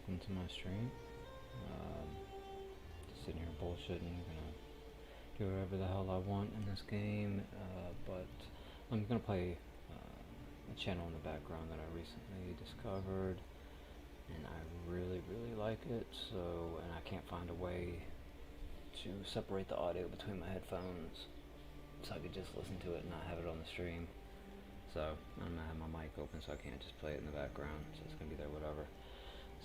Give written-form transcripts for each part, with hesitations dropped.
welcome to my stream. Just sitting here bullshitting, gonna do whatever the hell I want in this game, but I'm gonna play a channel in the background that I recently discovered, and I really like it, and I can't find a way to separate the audio between my headphones, so I could just listen to it and not have it on the stream. So I'm gonna have my mic open, so I can't just play it in the background. So it's gonna be there, whatever.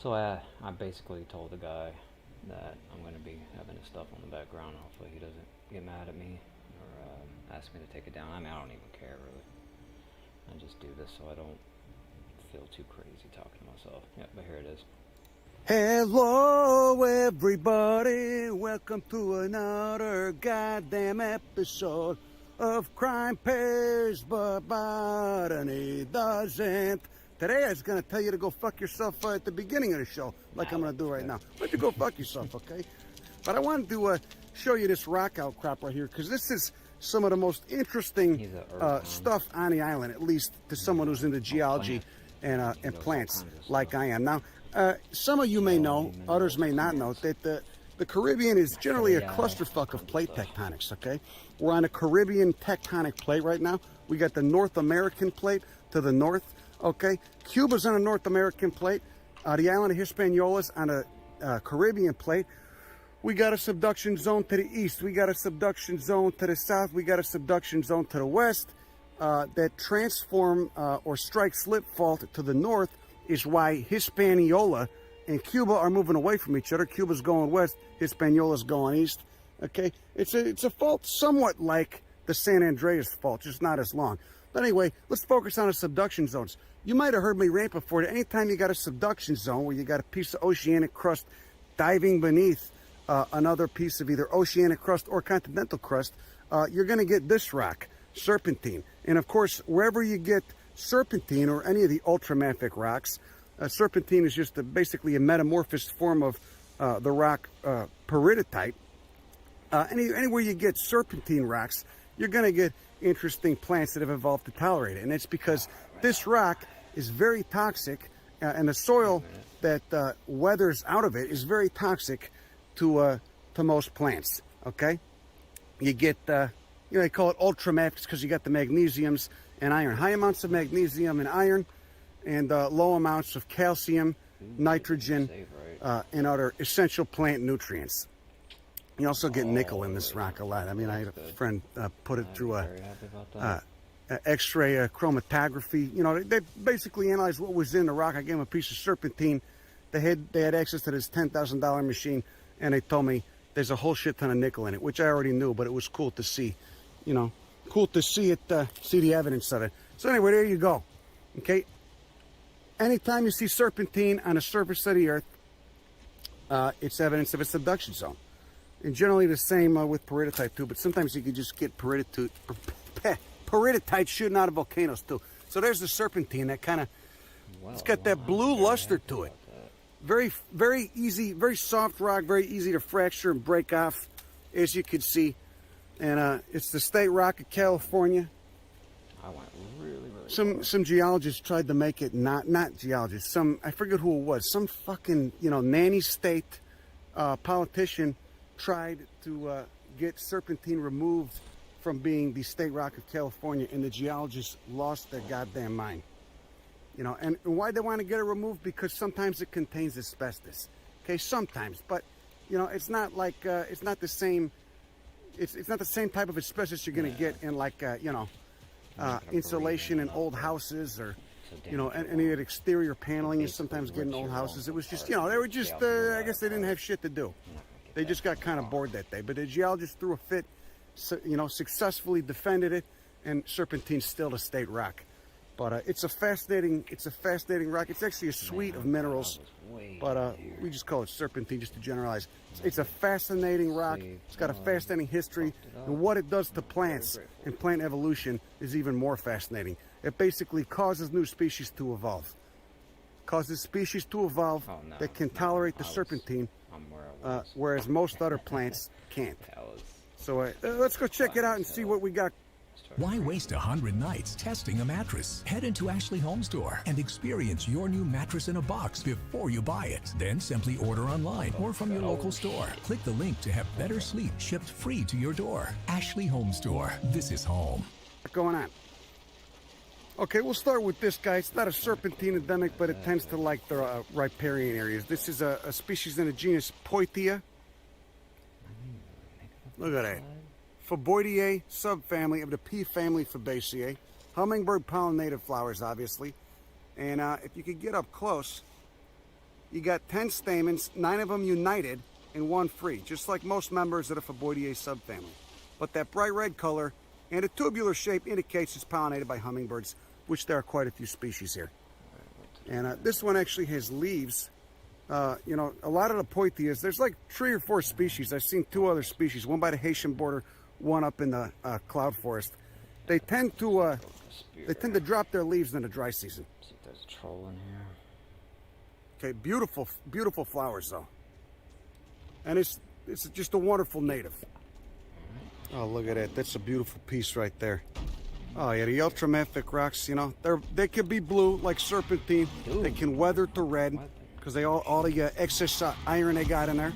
So I basically told the guy that I'm gonna be having his stuff on the background. Hopefully he doesn't get mad at me or ask me to take it down. I mean, I don't even care really. I just do this so I don't feel too crazy talking to myself. Yeah, but here it is. Hello everybody, welcome to another goddamn episode of Crime Pays but Botany Doesn't. Today I was going to tell you to go fuck yourself at the beginning of the show, like I'm going to do right now. Let you go fuck yourself, okay? But I wanted to show you this rock outcrop right here, because this is some of the most interesting stuff on the island, at least to someone who's into geology and plants like I am. Now, some of you may know, others may not know, that the Caribbean is generally a clusterfuck of plate tectonics, okay? We're on a Caribbean tectonic plate right now. We got the North American plate to the north, okay? Cuba's on a North American plate. The island of Hispaniola's on a Caribbean plate. We got a subduction zone to the east. We got a subduction zone to the south. We got a subduction zone to the west. That transform or strike slip fault to the north is why Hispaniola and Cuba are moving away from each other. Cuba's going west, Hispaniola's going east. Okay, it's a fault somewhat like the San Andreas fault, just not as long. But anyway, let's focus on the subduction zones. You might have heard me rant before that anytime you got a subduction zone where you got a piece of oceanic crust diving beneath another piece of either oceanic crust or continental crust, you're going to get this rock, serpentine. And of course, wherever you get serpentine or any of the ultramafic rocks, serpentine is just basically a metamorphosed form of the rock peridotite. Anywhere you get serpentine rocks, you're going to get interesting plants that have evolved to tolerate it. And it's because this rock is very toxic, and the soil that weathers out of it is very toxic to most plants. Okay, you get they call it ultramafic because you got the magnesiums and iron, high amounts of magnesium and iron, and low amounts of calcium, nitrogen, and other essential plant nutrients. You also get nickel in this rock a lot. I mean, I had a friend put it through a X-ray chromatography. You know, they basically analyzed what was in the rock. I gave them a piece of serpentine. They had access to this $10,000 machine, and they told me there's a whole shit ton of nickel in it, which I already knew, but it was cool to see. You know, cool to see it, see the evidence of it. So anyway, there you go. Okay. Anytime you see serpentine on the surface of the earth, it's evidence of a subduction zone. And generally the same with peridotite too, but sometimes you can just get peridotite shooting out of volcanoes too. So there's the serpentine, that kind of, it's got that blue luster to it. Very easy, very soft rock, very easy to fracture and break off, as you can see. And it's the state rock of California. I went really some geologists tried to make it not geologists. I forget who it was. Some fucking nanny state politician tried to get serpentine removed from being the state rock of California, and the geologists lost their goddamn mind. You know, and why they want to get it removed? Because sometimes it contains asbestos. Okay, sometimes, but it's not like it's not the same. It's not the same type of asbestos you're going to get in like insulation in old houses, or any of the exterior paneling you sometimes get in old houses. It was just they were just I guess they didn't have shit to do. They just got kind of bored that day. But the geologist threw a fit, successfully defended it, and serpentine's still a state rock. But it's a fascinating rock. It's actually a suite of minerals, but we just call it serpentine just to generalize. It's a fascinating rock. It's got a fascinating history, and what it does to plants and plant evolution is even more fascinating. It basically causes new species to evolve. Causes species to evolve that can tolerate the serpentine, whereas most other plants can't. So let's go check it out and see what we got Why waste 100 nights testing a mattress? Head into Ashley Home Store and experience your new mattress in a box before you buy it. Then simply order online or from your local store. Click the link to have better sleep shipped free to your door. Ashley Home Store. This is home. What's going on? Okay, we'll start with this guy. It's not a serpentine endemic, but it tends to like the riparian areas. This is a species in the genus Poitia. Look at that. Faboideae subfamily of the pea family Fabaceae. Hummingbird pollinated flowers, obviously. And if you could get up close, you got 10 stamens, 9 of them united and 1 free, just like most members of the Faboideae subfamily. But that bright red color and a tubular shape indicates it's pollinated by hummingbirds, which there are quite a few species here. And this one actually has leaves. You know, a lot of the Poitias, there's like 3 or 4 species. I've seen 2 other species, one by the Haitian border, one up in the cloud forest. They tend to drop their leaves in the dry season. See if there's a troll in here. Okay, beautiful, beautiful flowers though. And it's just a wonderful native. Oh, look at that. That's a beautiful piece right there. Oh yeah, the ultramafic rocks, you know, they can be blue like serpentine. Ooh. They can weather to red because they all the excess iron they got in there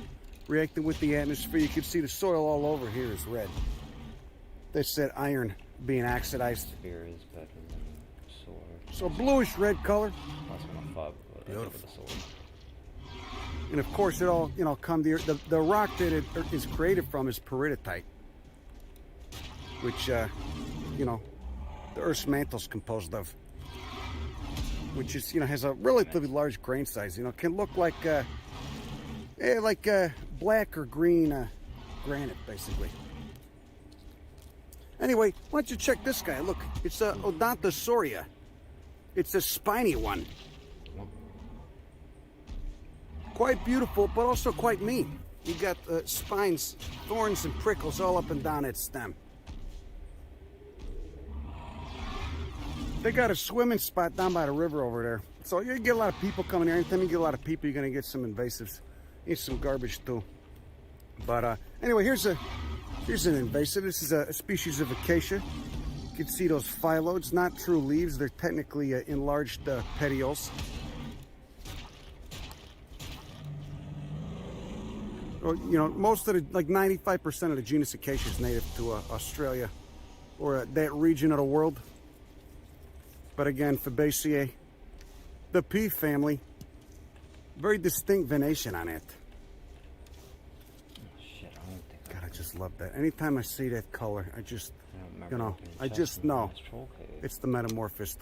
reacting with the atmosphere. You can see the soil all over here is red. That's that iron being oxidized. Spear is better than sword. So bluish red color. That's what I thought, but I think of the sword. And of course, it all, you know, come to the rock that it is created from is peridotite, which you know, the Earth's mantle is composed of, which is, you know, has a relatively large grain size. You know, can look like black or green granite, basically. Anyway, why don't you check this guy? Look, it's a Odontosauria. It's a spiny one. Quite beautiful, but also quite mean. You got spines, thorns, and prickles all up and down its stem. They got a swimming spot down by the river over there. So you get a lot of people coming here. Anytime you get a lot of people, you're going to get some invasives. It's some garbage too. But anyway, here's an invasive. This is a species of acacia. You can see those phyllodes, not true leaves. They're technically enlarged petioles. Well, you know, most of the, like 95% of the genus Acacia is native to Australia or that region of the world. But again, Fabaceae, the pea family, very distinct venation on it. Shit, I don't think God, I just love that. Anytime I see that color, I just, you know, I just know it's the metamorphosed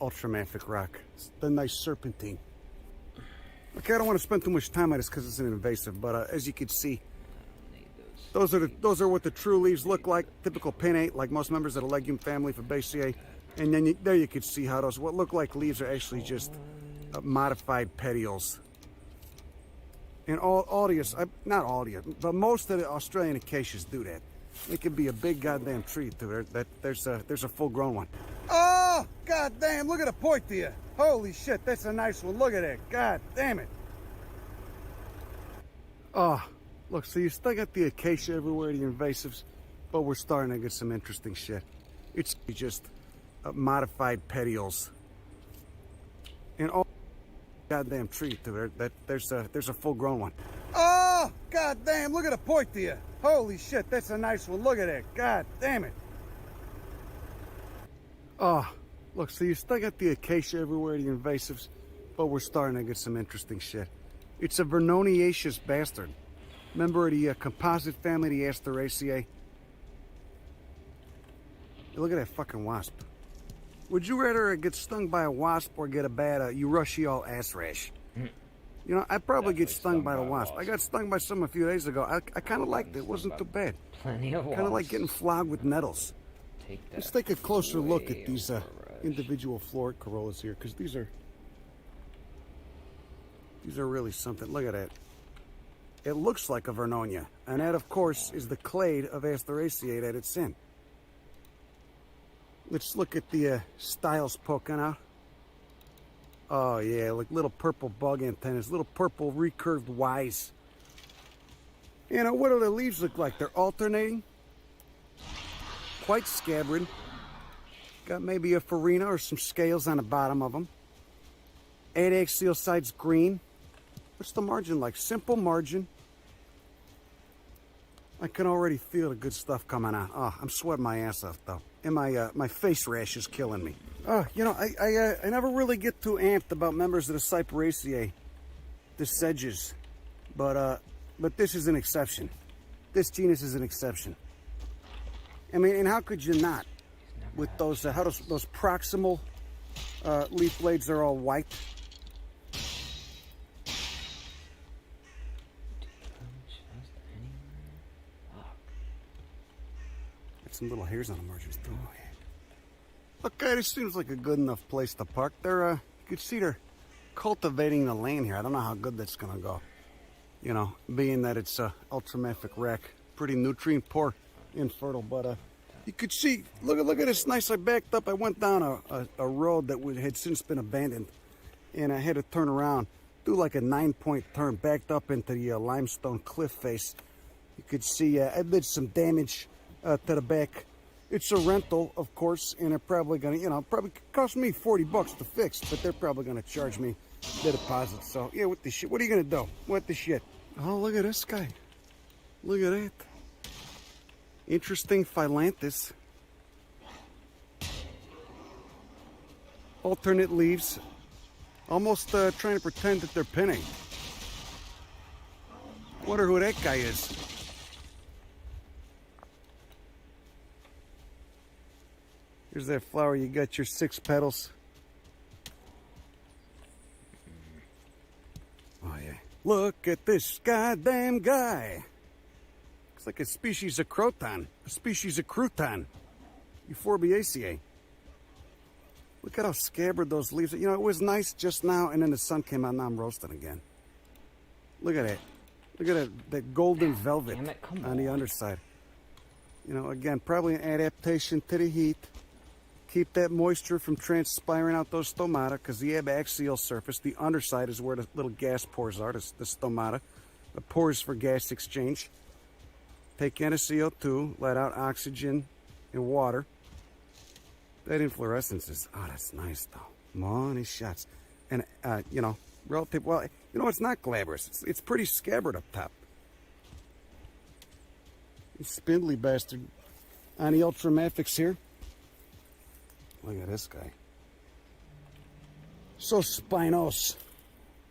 ultramafic rock. It's the nice serpentine. Okay, I don't want to spend too much time on this because it's an invasive, but as you can see, those are what the true leaves look like. Typical pinnate, like most members of the legume family, Fabaceae. And then there you can see how those, what look like leaves are actually just modified petioles. And not all the, but most of the Australian acacias do that. It can be a big goddamn tree too. There's a full-grown one. Oh, goddamn! Look at the Poitia. Holy shit, that's a nice one. Look at that. God damn it. Oh, look. So you still got the acacia everywhere, the invasives, but we're starting to get some interesting shit. It's just modified petioles. And all goddamn tree too. There's a full-grown one. Oh, goddamn! Look at the Poitia. Holy shit, that's a nice one. Look at that. God damn it. Oh, look, so you still got the acacia everywhere, the invasives, but we're starting to get some interesting shit. It's a vernoniaceous bastard. Member of the composite family, the Asteraceae. Look at that fucking wasp. Would you rather get stung by a wasp or get a bad urushiol ass rash? You know, I'd probably get stung by the wasp. I got stung by some a few days ago. I kind of liked it. It wasn't too bad. Plenty of wasps. Kind of like getting flogged with nettles. Let's take a closer look at these individual florid corollas here, because these are really something. Look at that. It looks like a Vernonia, and that, of course, is the clade of Asteraceae that it's in. Let's look at the styles poking out. Oh yeah, like little purple bug antennas, little purple recurved Ys. You know, what do the leaves look like? They're alternating. quite scabbard. Got maybe a farina or some scales on the bottom of them. 8 axial sides green. What's the margin like? Simple margin. I can already feel the good stuff coming out. Oh, I'm sweating my ass off though. And my face rash is killing me. Oh, you know, I never really get too amped about members of the Cyperaceae, the sedges. But this is an exception. This genus is an exception. I mean, and how could you not? With those, those proximal leaf blades are all white. Got some little hairs on the margins too. Okay, this seems like a good enough place to park. You could see they're cultivating the land here. I don't know how good that's gonna go. You know, being that it's a ultramafic wreck, pretty nutrient poor, infertile, but you could see, look at this nice. I backed up. I went down a road that had since been abandoned, and I had to turn around, do like a 9-point turn, backed up into the limestone cliff face. You could see I did some damage to the back. It's a rental, of course, and they're probably gonna, you know, probably cost me $40 to fix, but they're probably gonna charge me the deposit. So yeah, what the shit? What are you gonna do? What the shit? Oh, look at this guy. Look at that. Interesting Phyllanthus. Alternate leaves. Almost trying to pretend that they're pinning. Wonder who that guy is. Here's that flower. You got your 6 petals. Oh yeah. Look at this goddamn guy. It's like a species of croton, a species of crouton, Euphorbiaceae. Look at how scabbard those leaves are. You know, it was nice just now, and then the sun came out, now I'm roasting again. Look at it. Look at that golden velvet on the underside. You know, again, probably an adaptation to the heat. Keep that moisture from transpiring out those stomata, because the abaxial surface, the underside, is where the little gas pores are, the stomata. The pores for gas exchange. Take in a CO2, let out oxygen and water. That inflorescence is, oh, that's nice though. Money shots. And, you know, relative, well, you know, it's not glabrous. It's pretty scabbard up top. You spindly bastard. On the ultramafics here. Look at this guy. So spinos.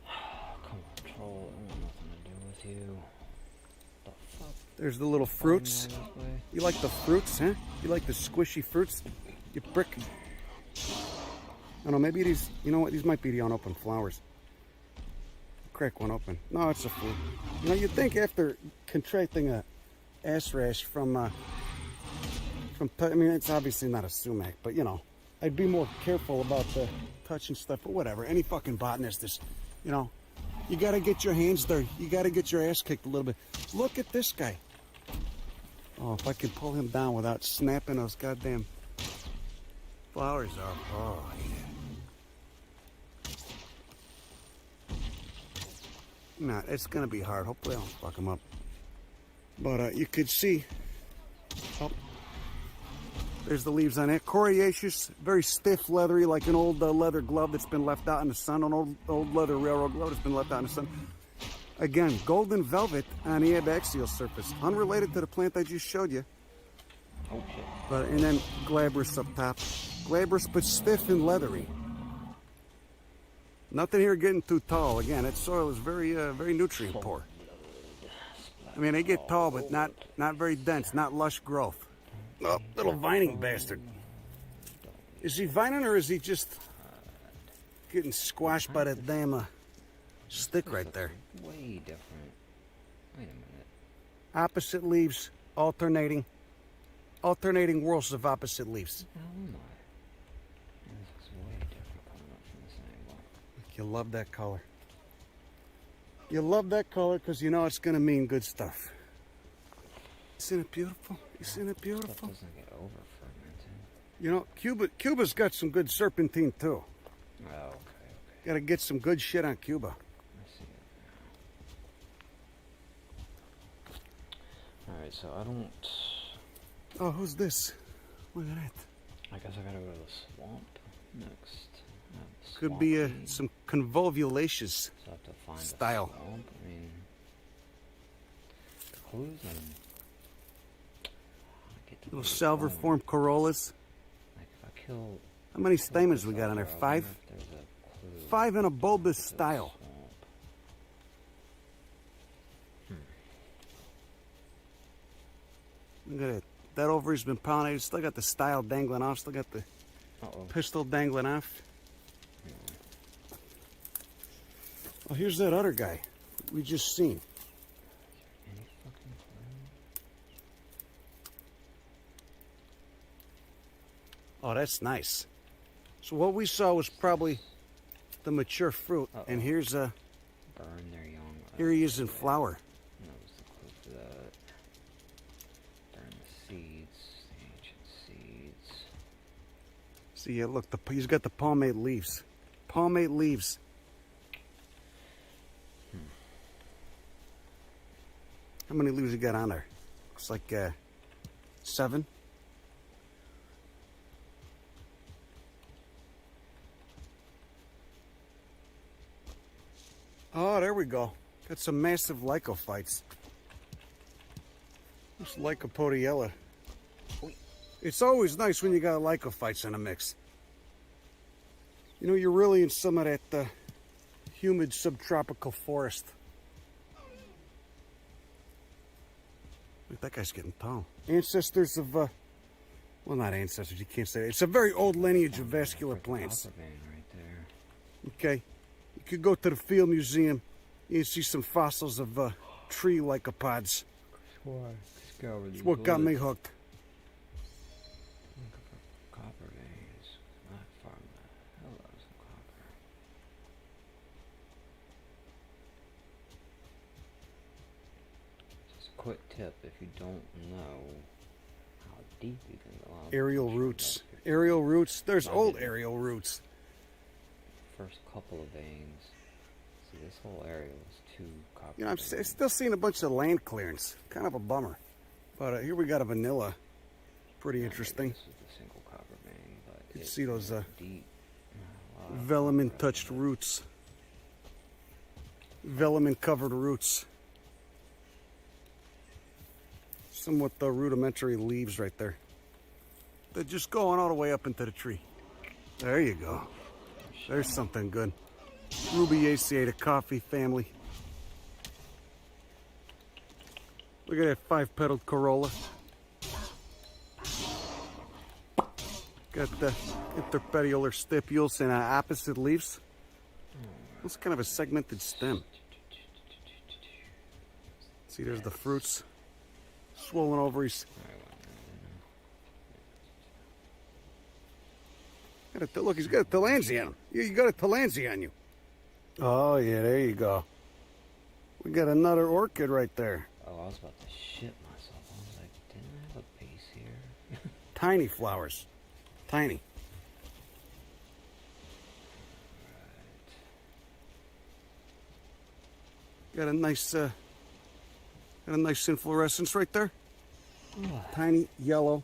Come on, troll. I want nothing to do with you. The fuck? There's the little fruits. You like the fruits, huh? You like the squishy fruits? You prick. I don't know, maybe these, you know what? These might be the unopened flowers. Crack one open. No, it's a fruit. You know, you'd think after contracting a ass rash from I mean, it's obviously not a sumac, but you know, I'd be more careful about the touching stuff, but whatever. Any fucking botanist is, you know, you gotta get your hands dirty. You gotta get your ass kicked a little bit. Look at this guy. Oh, if I could pull him down without snapping those goddamn flowers off. Oh, yeah. Nah, it's gonna be hard. Hopefully I don't fuck him up. But you could see, oh, there's the leaves on it. Coriaceous, very stiff, leathery, like an old leather glove that's been left out in the sun. An old leather railroad glove that's been left out in the sun. Again, golden velvet on the abaxial surface, unrelated to the plant I just showed you. Oh shit. But and then glabrous up top, glabrous but stiff and leathery. Nothing here getting too tall. Again, that soil is very nutrient poor. I mean, they get tall, but not very dense, not lush growth. Oh, little vining bastard. Is he vining or is he just getting squashed by that damn stick right there? Way different. Wait a minute. Opposite leaves, alternating whorls of opposite leaves. What the hell am I? This is way different coming up from this angle. You love that color. You love that color because you know it's going to mean good stuff. Isn't it beautiful? Isn't it beautiful? Stuff doesn't get over fermented. You know, Cuba's got some good serpentine too. Oh, okay. Got to get some good shit on Cuba. I see it now. Alright, so I don't... Oh, who's this? Look at that. I guess I gotta go to the swamp next. Could be some convolvulaceous So I have to find style. a swamp. I mean, the clues and Little salver-form corollas. Like if I kill. How many stamens we got on there? 5? 5 in a bulbous style. Look at it. That ovary's been pollinated. Still got the style dangling off. Still got the pistil dangling off. Well, here's that other guy we just seen. Oh, that's nice. So what we saw was probably the mature fruit, and here's a. Burn their young. Here he is in flower. That was the clue for that. Burn the seeds, the ancient seeds. See, yeah, look, he's got the palmate leaves. Palmate leaves. How many leaves you got on there? Looks like 7. Oh, there we go. Got some massive lycophytes. This Lycopodiella. It's always nice when you got lycophytes in a mix. You know, you're really in some of that humid subtropical forest. Look, that guy's getting tall. Ancestors of, well, not ancestors, you can't say that. It's a very old lineage of vascular plants. Right there. Okay. You could go to the Field Museum. You see some fossils of tree lycopods. It's what got me hooked. Copper veins. Not far. Hell, that was some copper. Just a quick tip: if you don't know how deep you can go out. Aerial roots. Aerial roots. There's old aerial roots. First couple of veins. See, this whole area was 2 copper. You know, I'm still seeing a bunch of land clearance. Kind of a bummer. But here we got a vanilla. Pretty interesting. This is the single copper vein, but You can see those deep. velamin-touched roots. Velamin-covered roots. Somewhat rudimentary leaves right there. They're just going all the way up into the tree. There you go. There's something good. Rubiaceae, coffee family. Look at that 5-petaled corolla. Got the interpetiolar stipules and opposite leaves. It's kind of a segmented stem. See, there's the fruits. Swollen ovaries. Look, he's got a Tillandsia on him. You got a Tillandsia on you. Oh, yeah, there you go. We got another orchid right there. Oh, I was about to shit myself. I was like, didn't I have a base here? Tiny flowers. Tiny. Got a nice inflorescence right there. Tiny yellow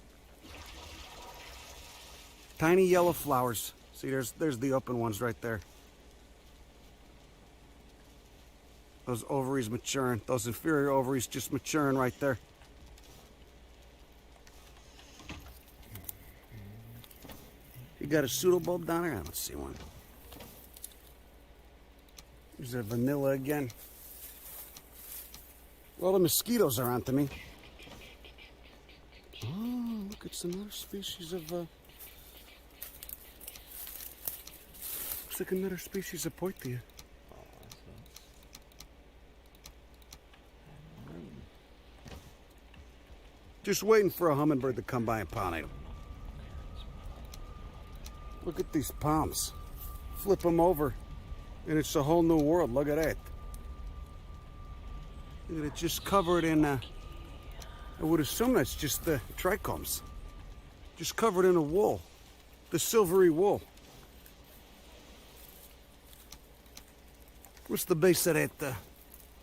flowers. See, there's the open ones right there. Those ovaries maturing. Those inferior ovaries just maturing right there. You got a pseudobulb down there? I don't see one. There's a vanilla again. Well, the mosquitoes are onto me. Oh, look, it's another species of, looks like another species of poitia. Just waiting for a hummingbird to come by and pollinate them. Look at these palms. Flip them over, and it's a whole new world. Look at that. Look at it, just covered in, I would assume that's just the trichomes. Just covered in a wool. The silvery wool. What's the base of that?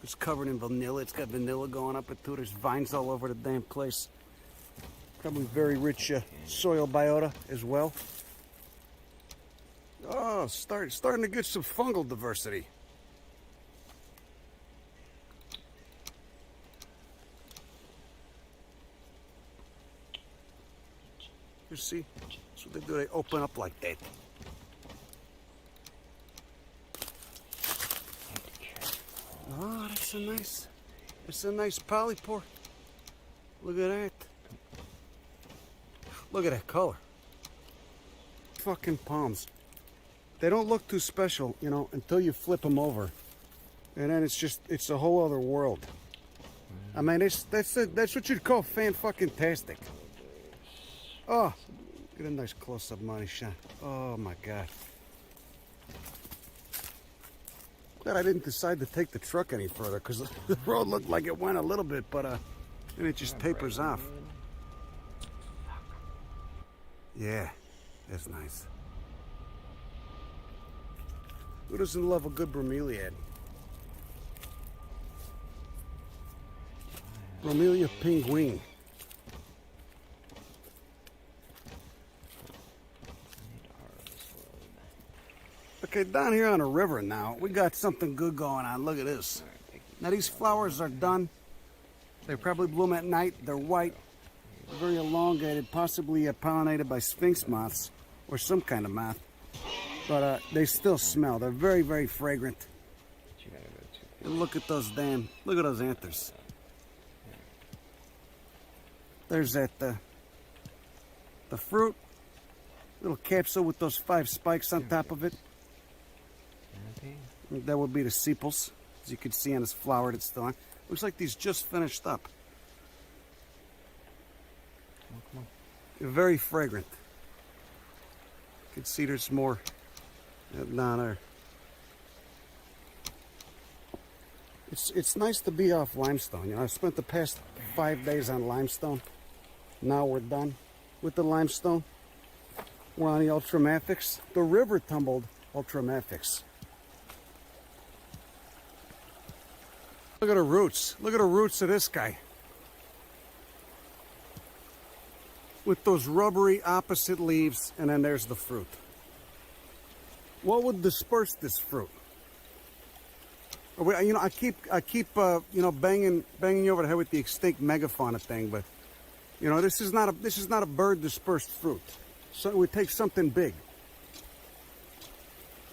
It's covered in vanilla. It's got vanilla going up it too. There's vines all over the damn place. Probably very rich soil biota as well. Oh, starting to get some fungal diversity. You see? That's what they do. They open up like that. Oh, that's a nice polypore. Look at that. Look at that color. Fucking palms. They don't look too special, you know, until you flip them over. And then it's a whole other world. I mean, that's what you'd call fan-fucking-tastic. Oh, get a nice close-up money shot. Oh, my God. Glad I didn't decide to take the truck any further, because the road looked like it went a little bit, but then it just tapers off. Yeah, that's nice. Who doesn't love a good bromeliad? Bromelia pinguine. Okay, down here on the river now, we got something good going on. Look at this. Now these flowers are done. They probably bloom at night. They're white, very elongated, possibly pollinated by sphinx moths or some kind of moth. But they still smell. They're very, very fragrant. And look at those anthers. There's that, the fruit. Little capsule with those 5 spikes on top of it. That would be the sepals. As you can see on this flower that's still on. Looks like these just finished up. Come on. They're very fragrant. You can see there's more down there. It's nice to be off limestone. You know, I spent the past 5 days on limestone. Now we're done with the limestone. We're on the ultramathics. The river tumbled ultramathics. Look at the roots. Look at the roots of this guy. With those rubbery opposite leaves, and then there's the fruit. What would disperse this fruit? You know, I keep you know, banging you over the head with the extinct megafauna thing, but you know, this is not a bird dispersed fruit. So it would take something big.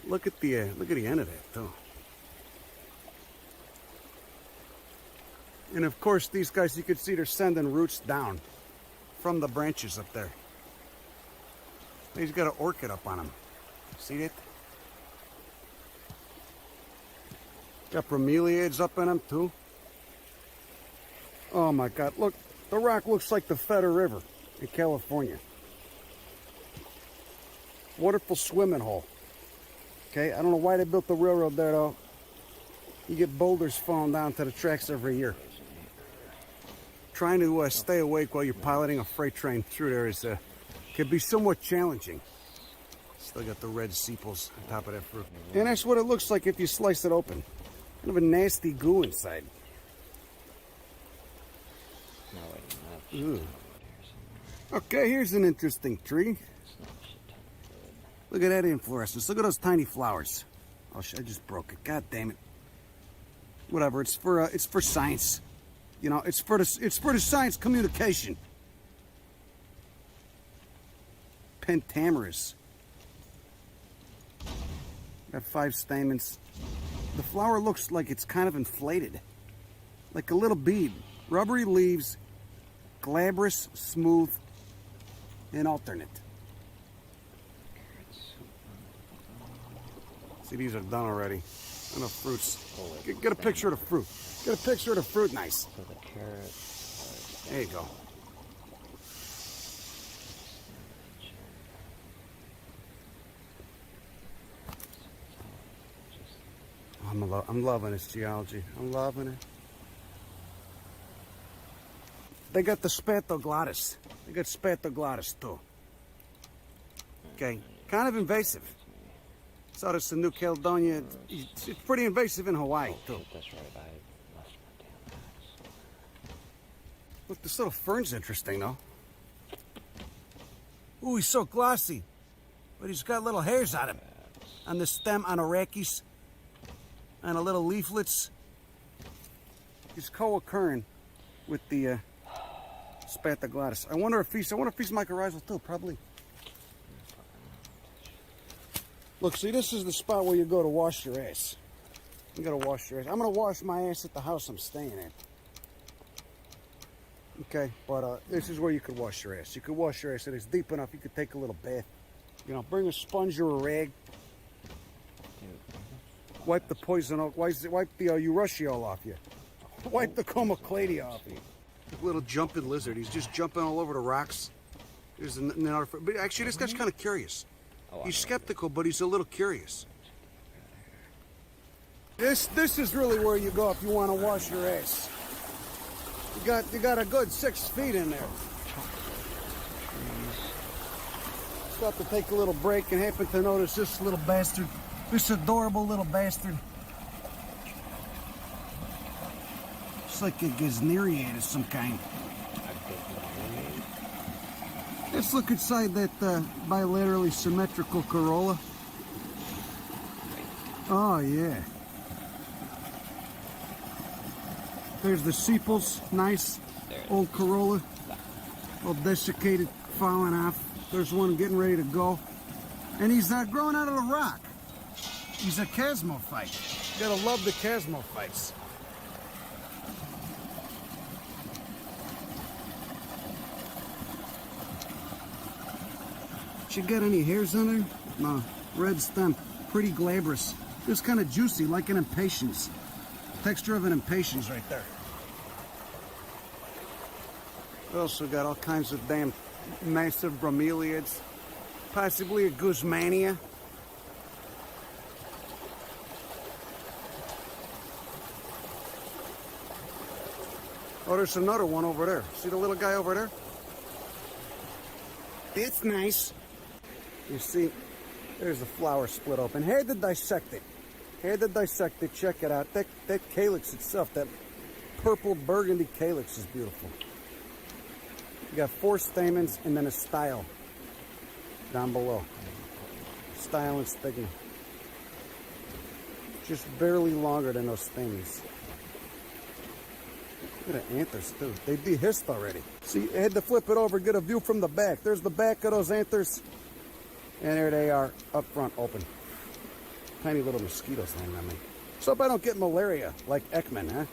Look at the end of that too. And of course, these guys, you can see they're sending roots down from the branches up there. He's got an orchid up on him. See that? Got bromeliads up in him too. Oh my God, look, the rock looks like the Fetter River in California. Wonderful swimming hole. Okay, I don't know why they built the railroad there though. You get boulders falling down to the tracks every year. Trying to stay awake while you're piloting a freight train through there is can be somewhat challenging. Still got the red sepals on top of that fruit. And that's what it looks like if you slice it open. Kind of a nasty goo inside. Ooh. Okay, here's an interesting tree. Look at that inflorescence. Look at those tiny flowers. Oh, I just broke it. God damn it. Whatever. It's for science. You know, it's for the science communication. Pentamerous. Got 5 stamens. The flower looks like it's kind of inflated, like a little bead. Rubbery leaves, glabrous, smooth, and alternate. See, these are done already. Enough fruits. Get a picture of the fruit. Get a picture of the fruit, nice. So the carrot. There you go. I'm loving this geology. I'm loving it. They got the spathoglottis. They got spathoglottis too. Okay, kind of invasive. Saw this in New Caledonia. It's pretty invasive in Hawaii too. That's right. I left my damn axe. Look, this little fern's interesting though. Ooh, he's so glossy. But he's got little hairs on him. On the stem, on a rachis, on a little leaflets. He's co-occurring with the Spathoglottis. I wonder if he's mycorrhizal too, probably. Look, see, this is the spot where you go to wash your ass. You gotta wash your ass. I'm gonna wash my ass at the house I'm staying at. Okay, but this is where you could wash your ass. You could wash your ass, and it's deep enough you could take a little bath. You know, bring a sponge or a rag. Wipe the poison off. Wipe the urushiol off you. Wipe the comocladia off you. Little jumping lizard. He's just jumping all over the rocks. There's another. But actually, this guy's kind of curious. He's skeptical, but he's a little curious. This is really where you go if you want to wash your ass. You got a good 6 feet in there. Stop to take a little break and happen to notice this little bastard. This adorable little bastard. It's like a Gesneriate of some kind. Let's look inside that bilaterally symmetrical corolla. Oh, yeah. There's the sepals, nice old corolla, all desiccated, falling off. There's one getting ready to go. And he's growing out of the rock. He's a chasmophyte. You gotta love the chasmophytes. She got any hairs on her? No. Red stem, pretty glabrous. Just kind of juicy, like an impatiens. Texture of an impatiens right there. We also got all kinds of damn massive bromeliads. Possibly a Guzmania. Oh, there's another one over there. See the little guy over there? It's nice. You see, there's the flower split open. Had to dissect it. Had to dissect it. Check it out. That calyx itself, that purple burgundy calyx is beautiful. You got 4 stamens and then a style down below. Style and stigma. Just barely longer than those stamens. Look at the anthers too. They dehisced already. See, I had to flip it over, get a view from the back. There's the back of those anthers. And there they are, up front, open. Tiny little mosquitoes landing on me. So hope I don't get malaria, like Ekman, huh?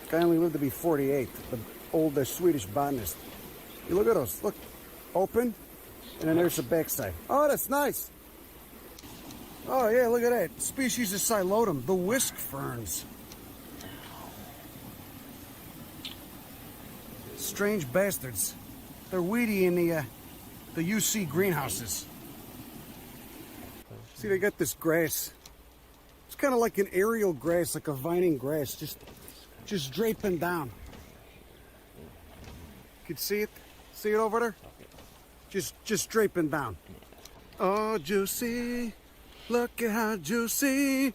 Guy only lived to be 48, the old Swedish botanist. You look at those, look, open, and then there's the backside. Oh, that's nice. Oh yeah, look at that. Species of Psilotum, the whisk ferns. Strange bastards. They're weedy in the UC greenhouses. See, they got this grass. It's kind of like an aerial grass, like a vining grass, just draping down. You can see it? See it over there? Just draping down. Oh, juicy. Look at how juicy.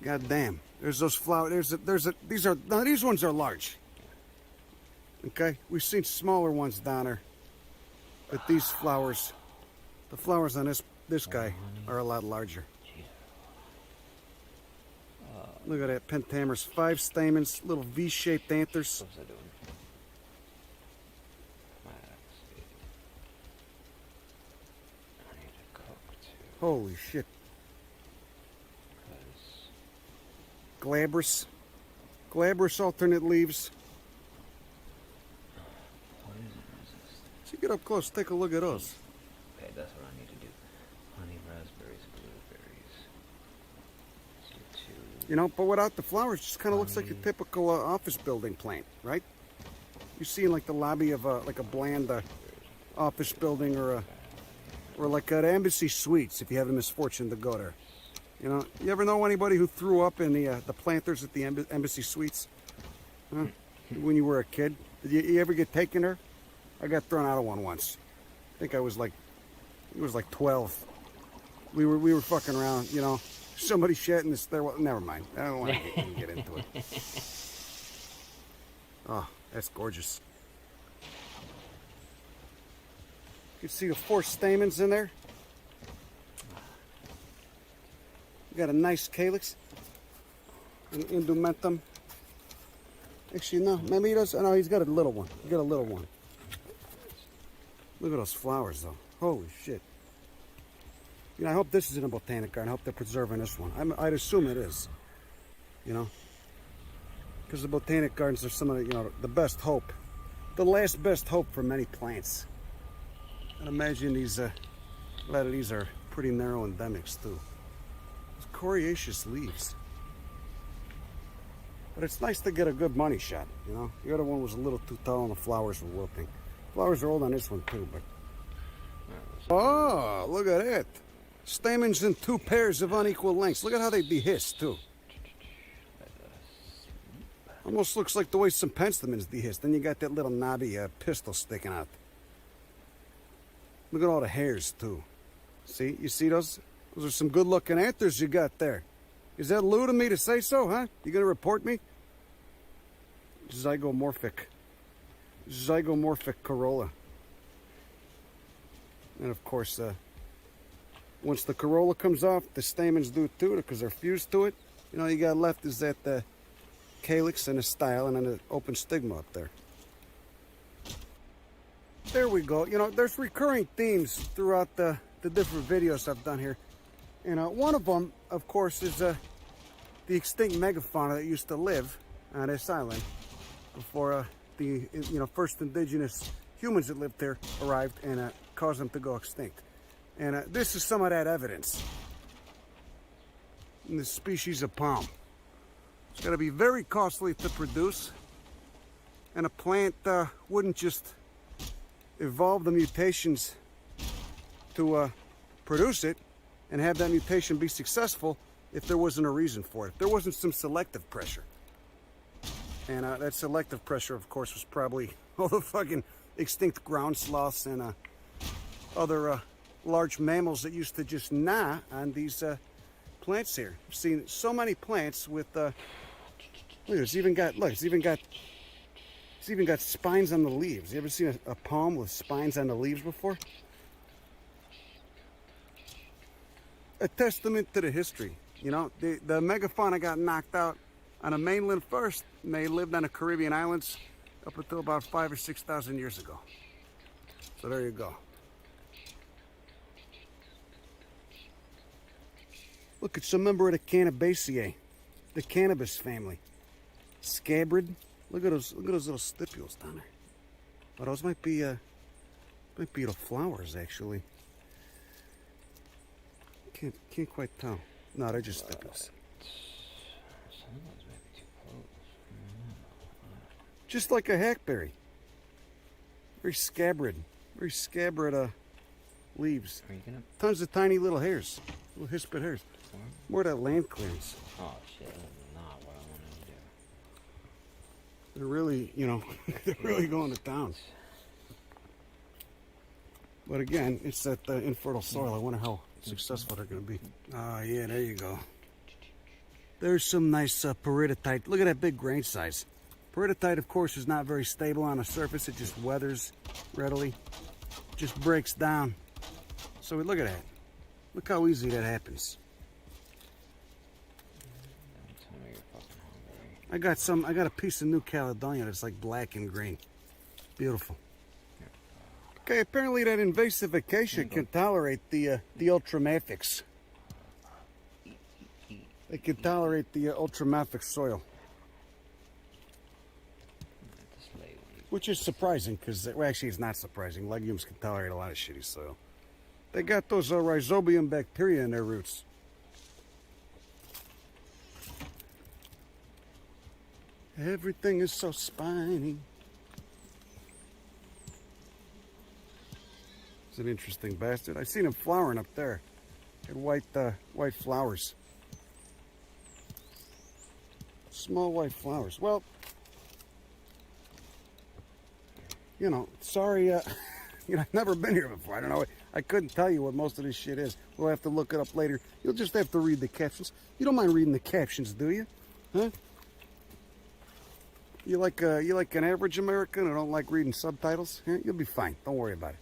God damn. There's those flowers. These ones are large. Okay? We've seen smaller ones down there. But these flowers, the flowers on this guy are a lot larger. Look at that, pentamers, 5 stamens, little V-shaped anthers. What's that doing? I need to cook too. Holy shit. Glabrous. Glabrous alternate leaves. So get up close, take a look at those. Okay, that's what I need to do. Honey, raspberries, blueberries. You know, but without the flowers, it just kind of looks like a typical office building plant, right? You see in like the lobby of like a bland office building or like an Embassy Suites, if you have the misfortune to go there. You know, you ever know anybody who threw up in the planters at the Embassy Suites? Huh? When you were a kid? Did you ever get taken there? I got thrown out of one once. I think it was like 12. We were fucking around, you know. Somebody shat in the stairwell. Never mind. I don't want to get into it. Oh, that's gorgeous. You can see the 4 stamens in there. You got a nice calyx. An indumentum. Actually, no, maybe he does. No, he's got a little one. He's got a little one. Look at those flowers, though. Holy shit. You know, I hope this is in a botanic garden. I hope they're preserving this one. I'd assume it is. You know? Because the botanic gardens are some of the, you know, the best hope. The last best hope for many plants. And imagine these, a lot of these are pretty narrow endemics, too. Those coriaceous leaves. But it's nice to get a good money shot, you know? The other one was a little too tall and the flowers were wilting. Flowers are old on this one, too, but... Oh, look at it. Stamens in 2 pairs of unequal lengths. Look at how they dehisce, too. Almost looks like the way some penstemons dehisce. Then you got that little knobby pistil sticking out. Look at all the hairs, too. See? You see those? Those are some good-looking anthers you got there. Is that lewd of me to say so, huh? You gonna report me? Zygomorphic. Zygomorphic corolla. And of course, once the corolla comes off, the stamens do too, because they're fused to it. You know, you got left is that calyx and a style and then an open stigma up there. There we go. You know, there's recurring themes throughout the different videos I've done here. And one of them, of course, is the extinct megafauna that used to live on this island before the first indigenous humans that lived there arrived and caused them to go extinct. And this is some of that evidence. In the species of palm. It's got to be very costly to produce, and a plant wouldn't just evolve the mutations to produce it and have that mutation be successful if there wasn't a reason for it. If there wasn't some selective pressure. And that selective pressure, of course, was probably all the fucking extinct ground sloths and other large mammals that used to just gnaw on these plants here. I've seen so many plants with look, it's even got spines on the leaves. You ever seen a palm with spines on the leaves before? A testament to the history. You know, the megafauna got knocked out on the mainland first, and they lived on the Caribbean islands up until about 5,000 or 6,000 years ago. So there you go. Look, it's a member of the Cannabaceae, the cannabis family. Scabbard. Look at those little stipules down there. Oh, those might be the flowers, actually. Can't quite tell. No, they're just stipules. Just like a hackberry. Very scabbard leaves. Are you gonna... Tons of tiny little hairs. Little hispid hairs. More of that land clearance. Oh shit, that's not what I wanted to do. They're really, you know, they're really going to town. But again, it's that infertile soil. I wonder how successful they're going to be. Oh, yeah, there you go. There's some nice peridotite. Look at that big grain size. Peridotite, of course, is not very stable on the surface. It just weathers readily. Just breaks down. So look at that. Look how easy that happens. I got a piece of New Caledonia that's like black and green. Beautiful. Okay, apparently that invasive acacia can tolerate the ultramafics. They can tolerate the ultramafic soil. Which is surprising, because, well, actually it's not surprising. Legumes can tolerate a lot of shitty soil. They got those rhizobium bacteria in their roots. Everything is so spiny. It's an interesting bastard. I seen him flowering up there. Had white flowers. Small white flowers. Well, you know, sorry, you know, I've never been here before. I don't know. I couldn't tell you what most of this shit is. We'll have to look it up later. You'll just have to read the captions. You don't mind reading the captions, do you? Huh? You like an average American who don't like reading subtitles? You'll be fine. Don't worry about it.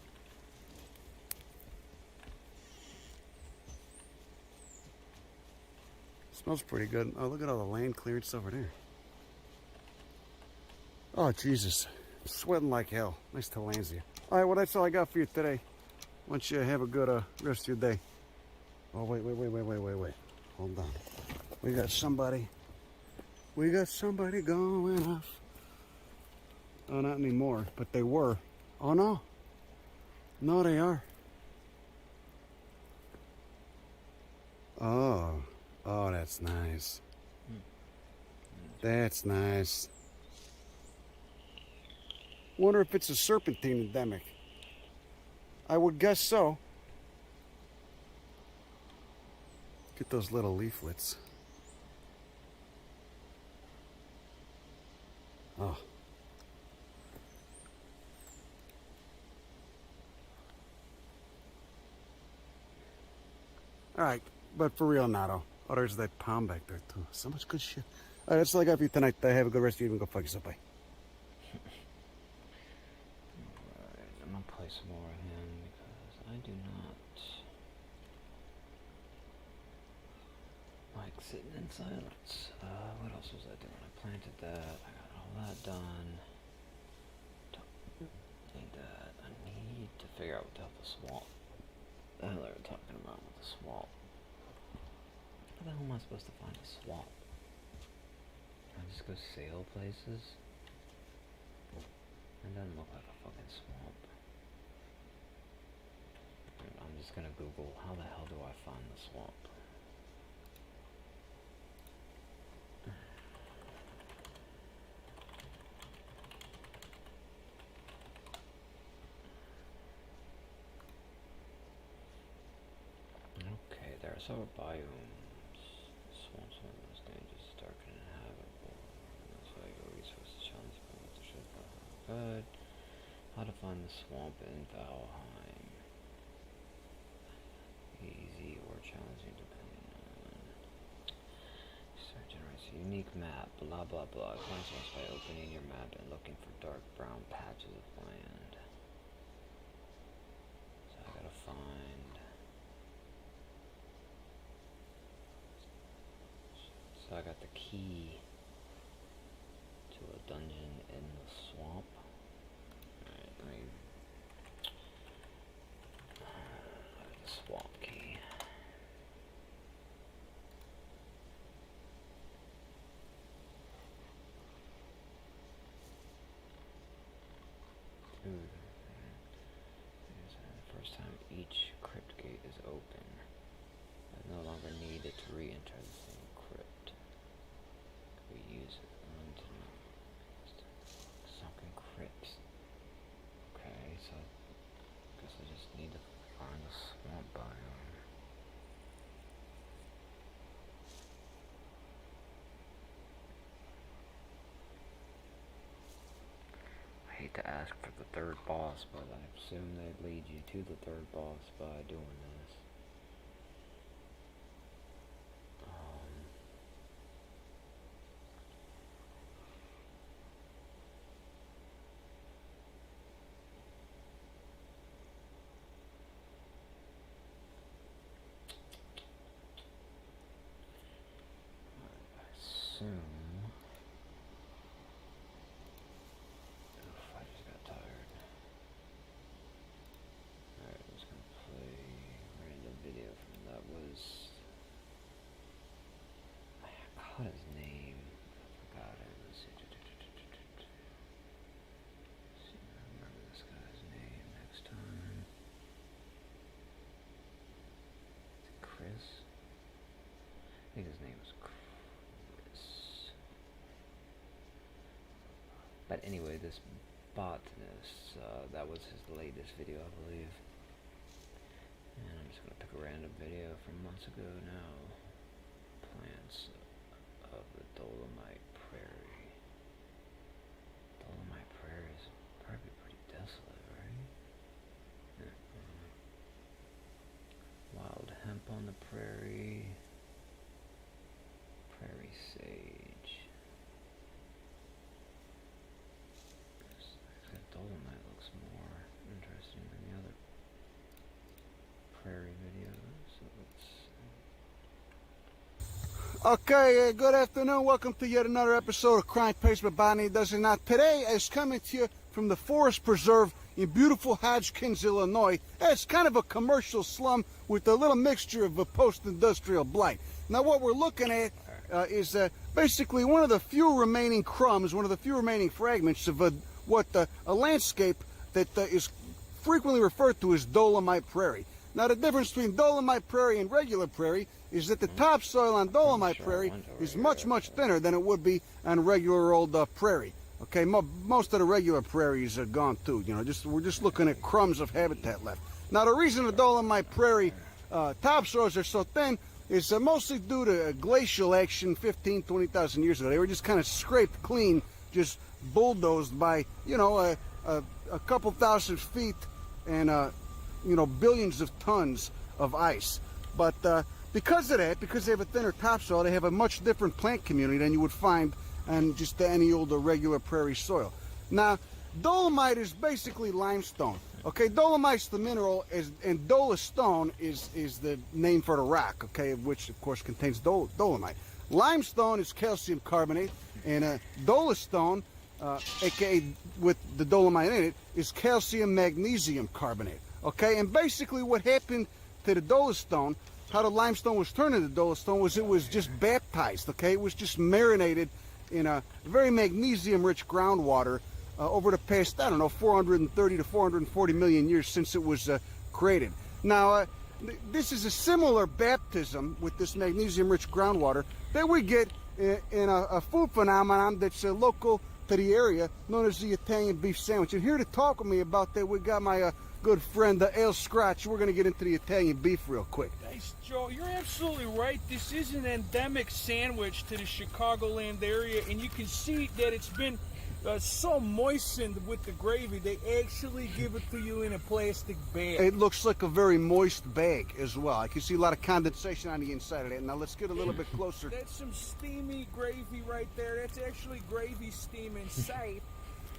Smells pretty good. Oh, look at all the land clearance over there. Oh, Jesus. I'm sweating like hell. Nice to land you. All right, well, that's all I got for you today. Why don't you have a good rest of your day. Oh, wait. Hold on. We got somebody going off. Oh, not anymore, but they were. Oh, no. No, they are. Oh, that's nice. That's nice. Wonder if it's a serpentine endemic. I would guess so. Get those little leaflets. Oh. All right, but for real now, though. Oh, there's that palm back there, too. So much good shit. All right, that's all I got for you tonight. Have a good rest of your evening. Go fuck yourself. Bye. Alright, I'm gonna play some more of him because I do not like sitting in silence. What else was I doing? I planted that. I got all that done. Need that. I need to figure out what the hell the swamp. The hell they were talking about with the swamp. How the hell am I supposed to find a swamp? Can I just go sail places? It doesn't look like a fucking swamp. I'm just gonna Google how the hell do I find the swamp? Okay, there are several biomes. Swamps are the most dangerous, dark and inhabitable. That's why your resources challenge what the ship. Good. How to find the swamp in Valheim. Easy or challenging depending on. Start generates a unique map. Blah blah blah. Find swamps by opening your map and looking for dark brown patches of land. So I gotta find. So I got the key to a dungeon in the swamp. Alright, let me look at the swamp key. Ooh. The first time each crypt gate is open, I no longer need it to re-enter the same crypt. We use it onto sunken crypts. Okay, so I guess I just need to find the swamp biome. I hate to ask for the third boss, but I assume they lead you to the third boss by doing this. Oof, I just got tired. Alright, I'm just gonna play a random video from that was. I caught his name. I forgot it. Let's see. See if I remember this guy's name next time. Is it Chris? I think his name was Chris. But anyway, this botanist, that was his latest video, I believe. And I'm just going to pick a random video from months ago now. Plants of the Dolomite Prairie. Dolomite Prairie is probably pretty desolate, right? Wild hemp on the prairie. Prairie sage. Dolomite looks more interesting than the other prairie videos. So Okay, good afternoon. Welcome to yet another episode of Crime Pays, but Botany does it not. Today is coming to you from the Forest Preserve in beautiful Hodgkins, Illinois. It's kind of a commercial slum with a little mixture of a post-industrial blight. Now, what we're looking at is basically one of the few remaining crumbs, one of the few remaining fragments of a landscape that is frequently referred to as Dolomite Prairie. Now, the difference between Dolomite Prairie and regular prairie is that the topsoil on Dolomite Prairie is much, much thinner than it would be on regular old prairie. Okay, most of the regular prairies are gone too. You know, we're just looking at crumbs of habitat left. Now, the reason the Dolomite Prairie topsoils are so thin is mostly due to glacial action 15, 20,000 years ago. They were just kind of scraped clean, just bulldozed by, you know, a couple thousand feet and, you know, billions of tons of ice. But because of that, because they have a thinner topsoil, they have a much different plant community than you would find on just any old regular prairie soil. Now, dolomite is basically limestone. Okay, dolomite's the mineral, and dolostone is the name for the rock, okay, which of course contains dolomite. Limestone is calcium carbonate, and dolostone, aka with the dolomite in it, is calcium magnesium carbonate. Okay, and basically what happened to the dolostone, how the limestone was turned into dolostone, was it was just baptized. Okay, it was just marinated in a very magnesium-rich groundwater over the past, I don't know, 430 to 440 million years since it was created. Now, this is a similar baptism with this magnesium-rich groundwater that we get in a food phenomenon that's local to the area, known as the Italian beef sandwich. And here to talk with me about that, we got my good friend Al Scratch. We're going to get into the Italian beef real quick. Thanks, Joe. You're absolutely right. This is an endemic sandwich to the Chicagoland area, and you can see that it's been so moistened with the gravy, they actually give it to you in a plastic bag. It looks like a very moist bag as well. I can see a lot of condensation on the inside of that. Now let's get a little bit closer. That's some steamy gravy right there. That's actually gravy steam inside.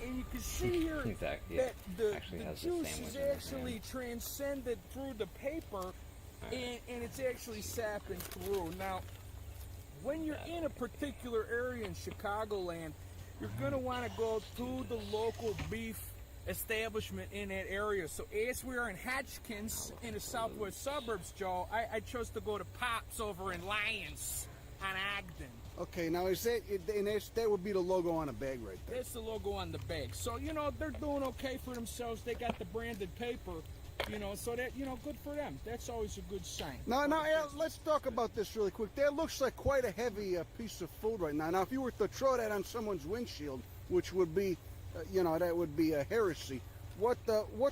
And you can see here that the juice is actually transcended through the paper, and it's actually sapping through. Now, when you're in a particular area in Chicagoland, you're going to want to go to the local beef establishment in that area. So as we are in Hodgkins in the southwest suburbs, Joe, I chose to go to Pop's over in Lyons on Ogden. Okay, now is that, and that would be the logo on a bag right there. That's the logo on the bag. So, you know, they're doing okay for themselves. They got the branded paper, you know, so that, you know, good for them. That's always a good sign. Now, Al, let's talk about this really quick. That looks like quite a heavy piece of food right now. Now, if you were to throw that on someone's windshield, which would be, you know, that would be a heresy, what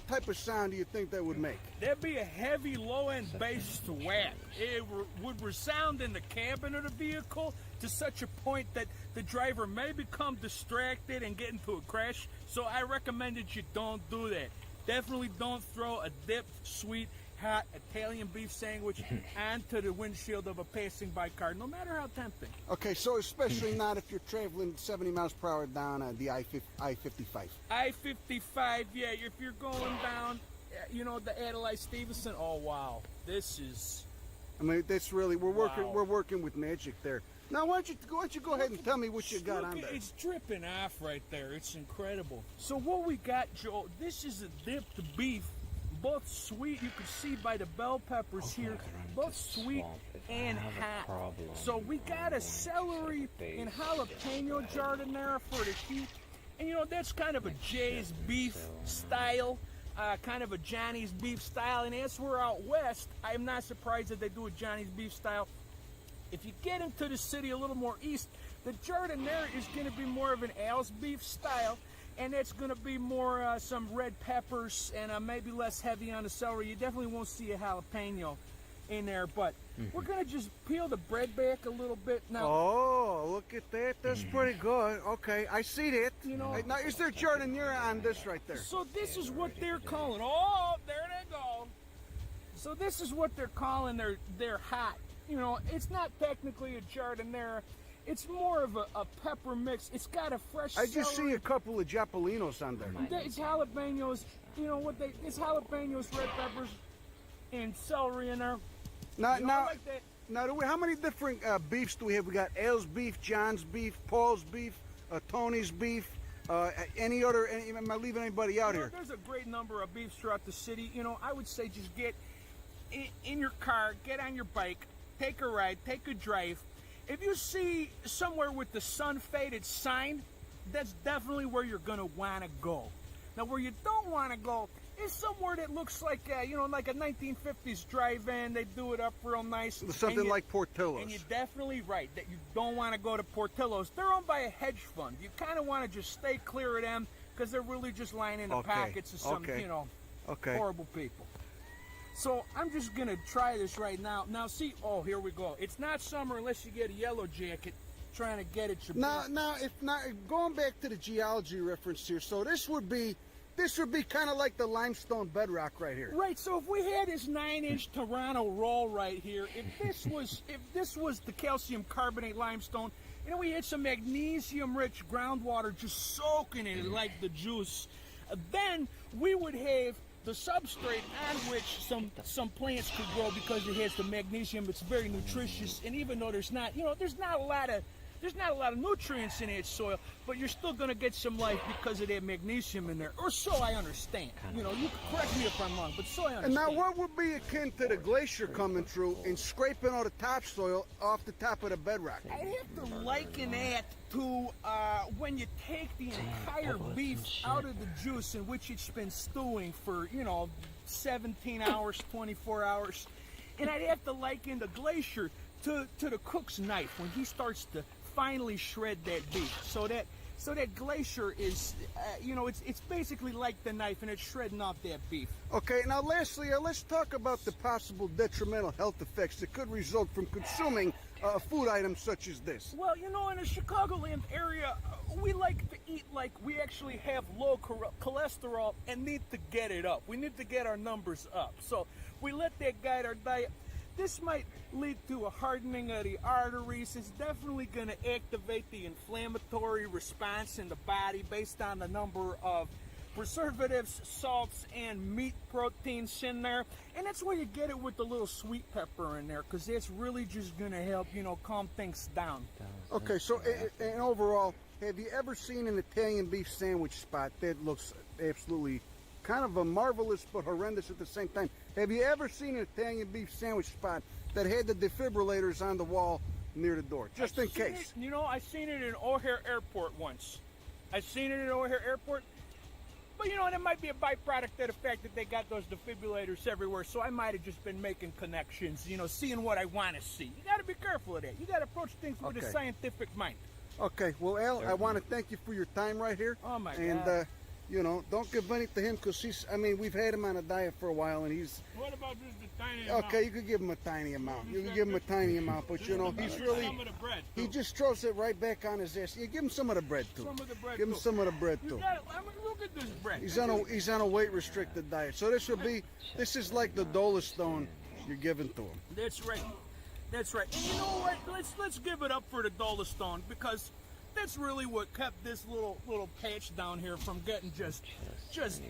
type of sound do you think that would make? That'd be a heavy low-end bass whap. It would resound in the cabin of the vehicle to such a point that the driver may become distracted and get into a crash. So I recommend that you don't do that. Definitely don't throw a dipped, sweet, hot Italian beef sandwich onto the windshield of a passing by car, no matter how tempting. Okay, so especially not if you're traveling 70 miles per hour down the I-55. I-55, yeah, if you're going down, you know, the Adlai Stevenson, oh wow, this is... I mean, that's really, we're working with magic there. Now, why don't you go ahead and tell me what you got on there? It's dripping off right there. It's incredible. So what we got, Joe, this is a dipped beef, both sweet, you can see by the bell peppers here, both sweet and hot. So we got a celery and jalapeno jardinera for the heat. And you know, that's kind of a Jay's beef style, kind of a Johnny's beef style. And as we're out west, I'm not surprised that they do a Johnny's beef style. If you get into the city a little more east, the jardinera is going to be more of an Al's beef style, and it's going to be more some red peppers and maybe less heavy on the celery. You definitely won't see a jalapeno in there, but we're going to just peel the bread back a little bit now. Oh, look at that. That's pretty good. Okay, I see that. You know, now, is there jardinera on this right there? So this is what they're calling. Oh, there they go. So this is what they're calling their hot. You know, it's not technically a jardinera. It's more of a pepper mix. It's got a fresh I just celery. see a couple of jalapenos on there. It's jalapenos. You know what it's jalapenos, red peppers, and celery in there. Now, I like that. Now, how many different beefs do we have? We got Al's beef, John's beef, Paul's beef, Tony's beef. Any other? Am I leaving anybody out here? There's a great number of beefs throughout the city. I would say just get in your car, get on your bike, take a ride, take a drive. If you see somewhere with the sun faded sign, that's definitely where you're gonna want to go. Now, where you don't want to go is somewhere that looks like like a 1950s drive-in. They do it up real nice. Something like Portillo's. And you're definitely right that you don't want to go to Portillo's. They're owned by a hedge fund. You kind of want to just stay clear of them because they're really just lining the pockets of some, horrible people. So I'm just gonna try this right now. Now, see, oh, here we go. It's not summer unless you get a yellow jacket. Trying to get it. Now, if not, going back to the geology reference here. So this would be kind of like the limestone bedrock right here. Right. So if we had this 9-inch Toronto roll right here, if this was the calcium carbonate limestone, we had some magnesium-rich groundwater just soaking in it like the juice, then we would have the substrate on which some plants could grow because it has the magnesium. It's very nutritious, and even though there's not a lot of nutrients in its soil, but you're still going to get some life because of that magnesium in there, or so I understand. You can correct me if I'm wrong, but so I understand. And now, what would be akin to the glacier coming through and scraping all the topsoil off the top of the bedrock? I have to liken that to when you take the entire beef out of the juice in which it's been stewing for 17 hours, 24 hours, and I'd have to liken the glacier to the cook's knife when he starts to finally shred that beef. So that glacier is, it's basically like the knife, and it's shredding off that beef. Okay, now lastly, let's talk about the possible detrimental health effects that could result from consuming food items such as this. Well, in the Chicagoland area, we like to eat like we actually have low cholesterol and need to get it up. We need to get our numbers up. So we let that guide our diet. This might lead to a hardening of the arteries. It's definitely going to activate the inflammatory response in the body based on the number of preservatives, salts, and meat proteins in there. And that's where you get it with the little sweet pepper in there, because that's really just going to help, calm things down. Okay, so and overall, have you ever seen an Italian beef sandwich spot that looks absolutely kind of a marvelous but horrendous at the same time? Have you ever seen an Italian beef sandwich spot that had the defibrillators on the wall near the door, just in case? I seen it in O'Hare Airport once. I seen it in O'Hare Airport. But, it might be a byproduct of the fact that they got those defibrillators everywhere, so I might have just been making connections, seeing what I want to see. You got to be careful of that. You got to approach things with a scientific mind. Okay, well, Al, I want to thank you for your time right here. Oh, my God. And, don't give money to him, because we've had him on a diet for a while, and he's... What about just a tiny amount? Okay, you could give him a tiny amount. You could give him a tiny amount, but, he's really... Some of the bread, too. He just throws it right back on his ass. Yeah, give him some of the bread, too. Some of the bread, Give him some of the bread, too. Look at this bread. He's on a weight-restricted diet. So this is like the Dolostone you're giving to him. That's right. That's right. And you know what? Let's give it up for the Dolostone, because that's really what kept this little patch down here from getting just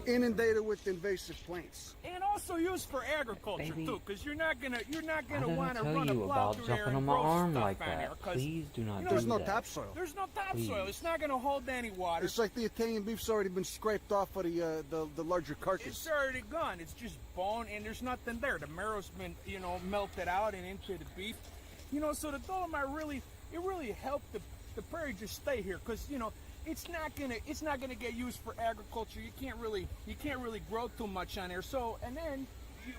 inundated with invasive plants. And also used for agriculture too, because you're not gonna want to run a you plow about through there jumping on and my grow arm stuff like on that. there, 'cause, Please do not do There's no that. topsoil. There's no topsoil. Please. It's not gonna hold any water. It's like the Italian beef's already been scraped off of the larger carcass. It's already gone. It's just bone, and there's nothing there. The marrow's been melted out and into the beef. So the Dolomite really helped the prairie just stay here, because it's not gonna get used for agriculture. You can't really grow too much on there. So, and then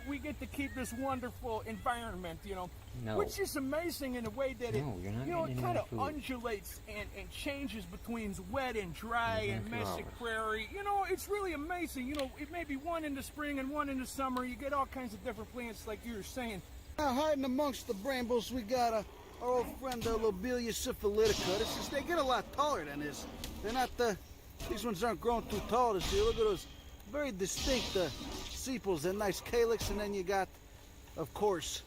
we get to keep this wonderful environment, which is amazing in a way that it kind of undulates and changes between wet and dry and messy prairie. It's really amazing. It may be one in the spring and one in the summer. You get all kinds of different plants, like you were saying. Now, hiding amongst the brambles, we got our old friend Lobelia syphilitica. They get a lot taller than this. They're not these ones aren't growing too tall this year. Look at those very distinct sepals and nice calyx, and then you got, of course,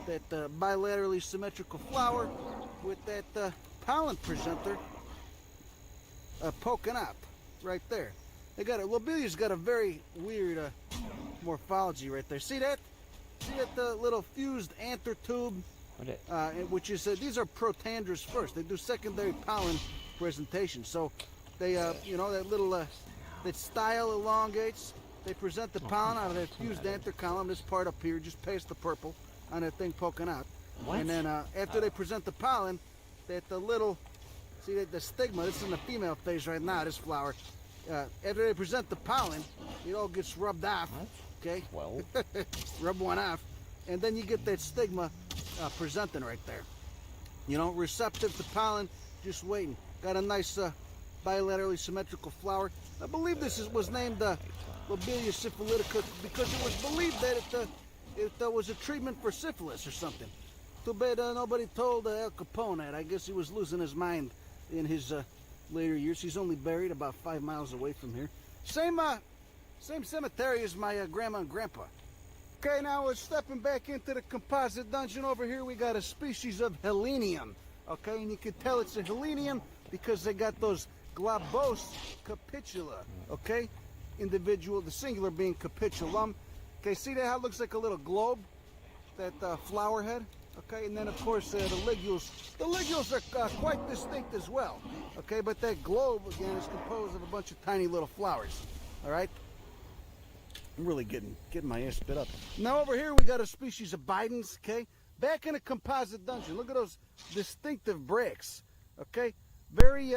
that bilaterally symmetrical flower with that pollen presenter poking up right there. Lobelia's got a very weird morphology right there. See that? See that little fused anther tube which is these are protandrous first. They do secondary pollen presentation. So they, you know, that little that style elongates. They present the pollen out of that fused anther column. This part up here, just past the purple on that thing poking out. What? And then after they present the pollen, that the little, see that the stigma. This is in the female phase right now. This flower. After they present the pollen, it all gets rubbed off. What? Okay. Well. Rub one off, and then you get that stigma presenting right there. You know, receptive to pollen, just waiting. Got a nice bilaterally symmetrical flower. I believe this was named Lobelia syphilitica because it was believed that it was a treatment for syphilis or something. Too bad nobody told Al Capone that. I guess he was losing his mind in his later years. He's only buried about 5 miles away from here. Same cemetery as my grandma and grandpa. Okay, now we're stepping back into the composite dungeon. Over here we got a species of Helenium. Okay, and you can tell it's a Helenium because they got those globose capitula. Okay, individual, the singular being capitulum. Okay, see that how it looks like a little globe? That flower head. Okay, and then of course the ligules. The ligules are quite distinct as well. Okay, but that globe again is composed of a bunch of tiny little flowers. All right. I'm really getting my ass spit up. Now over here we got a species of Bidens, okay? Back in a composite dungeon. Look at those distinctive bricks, okay? Very,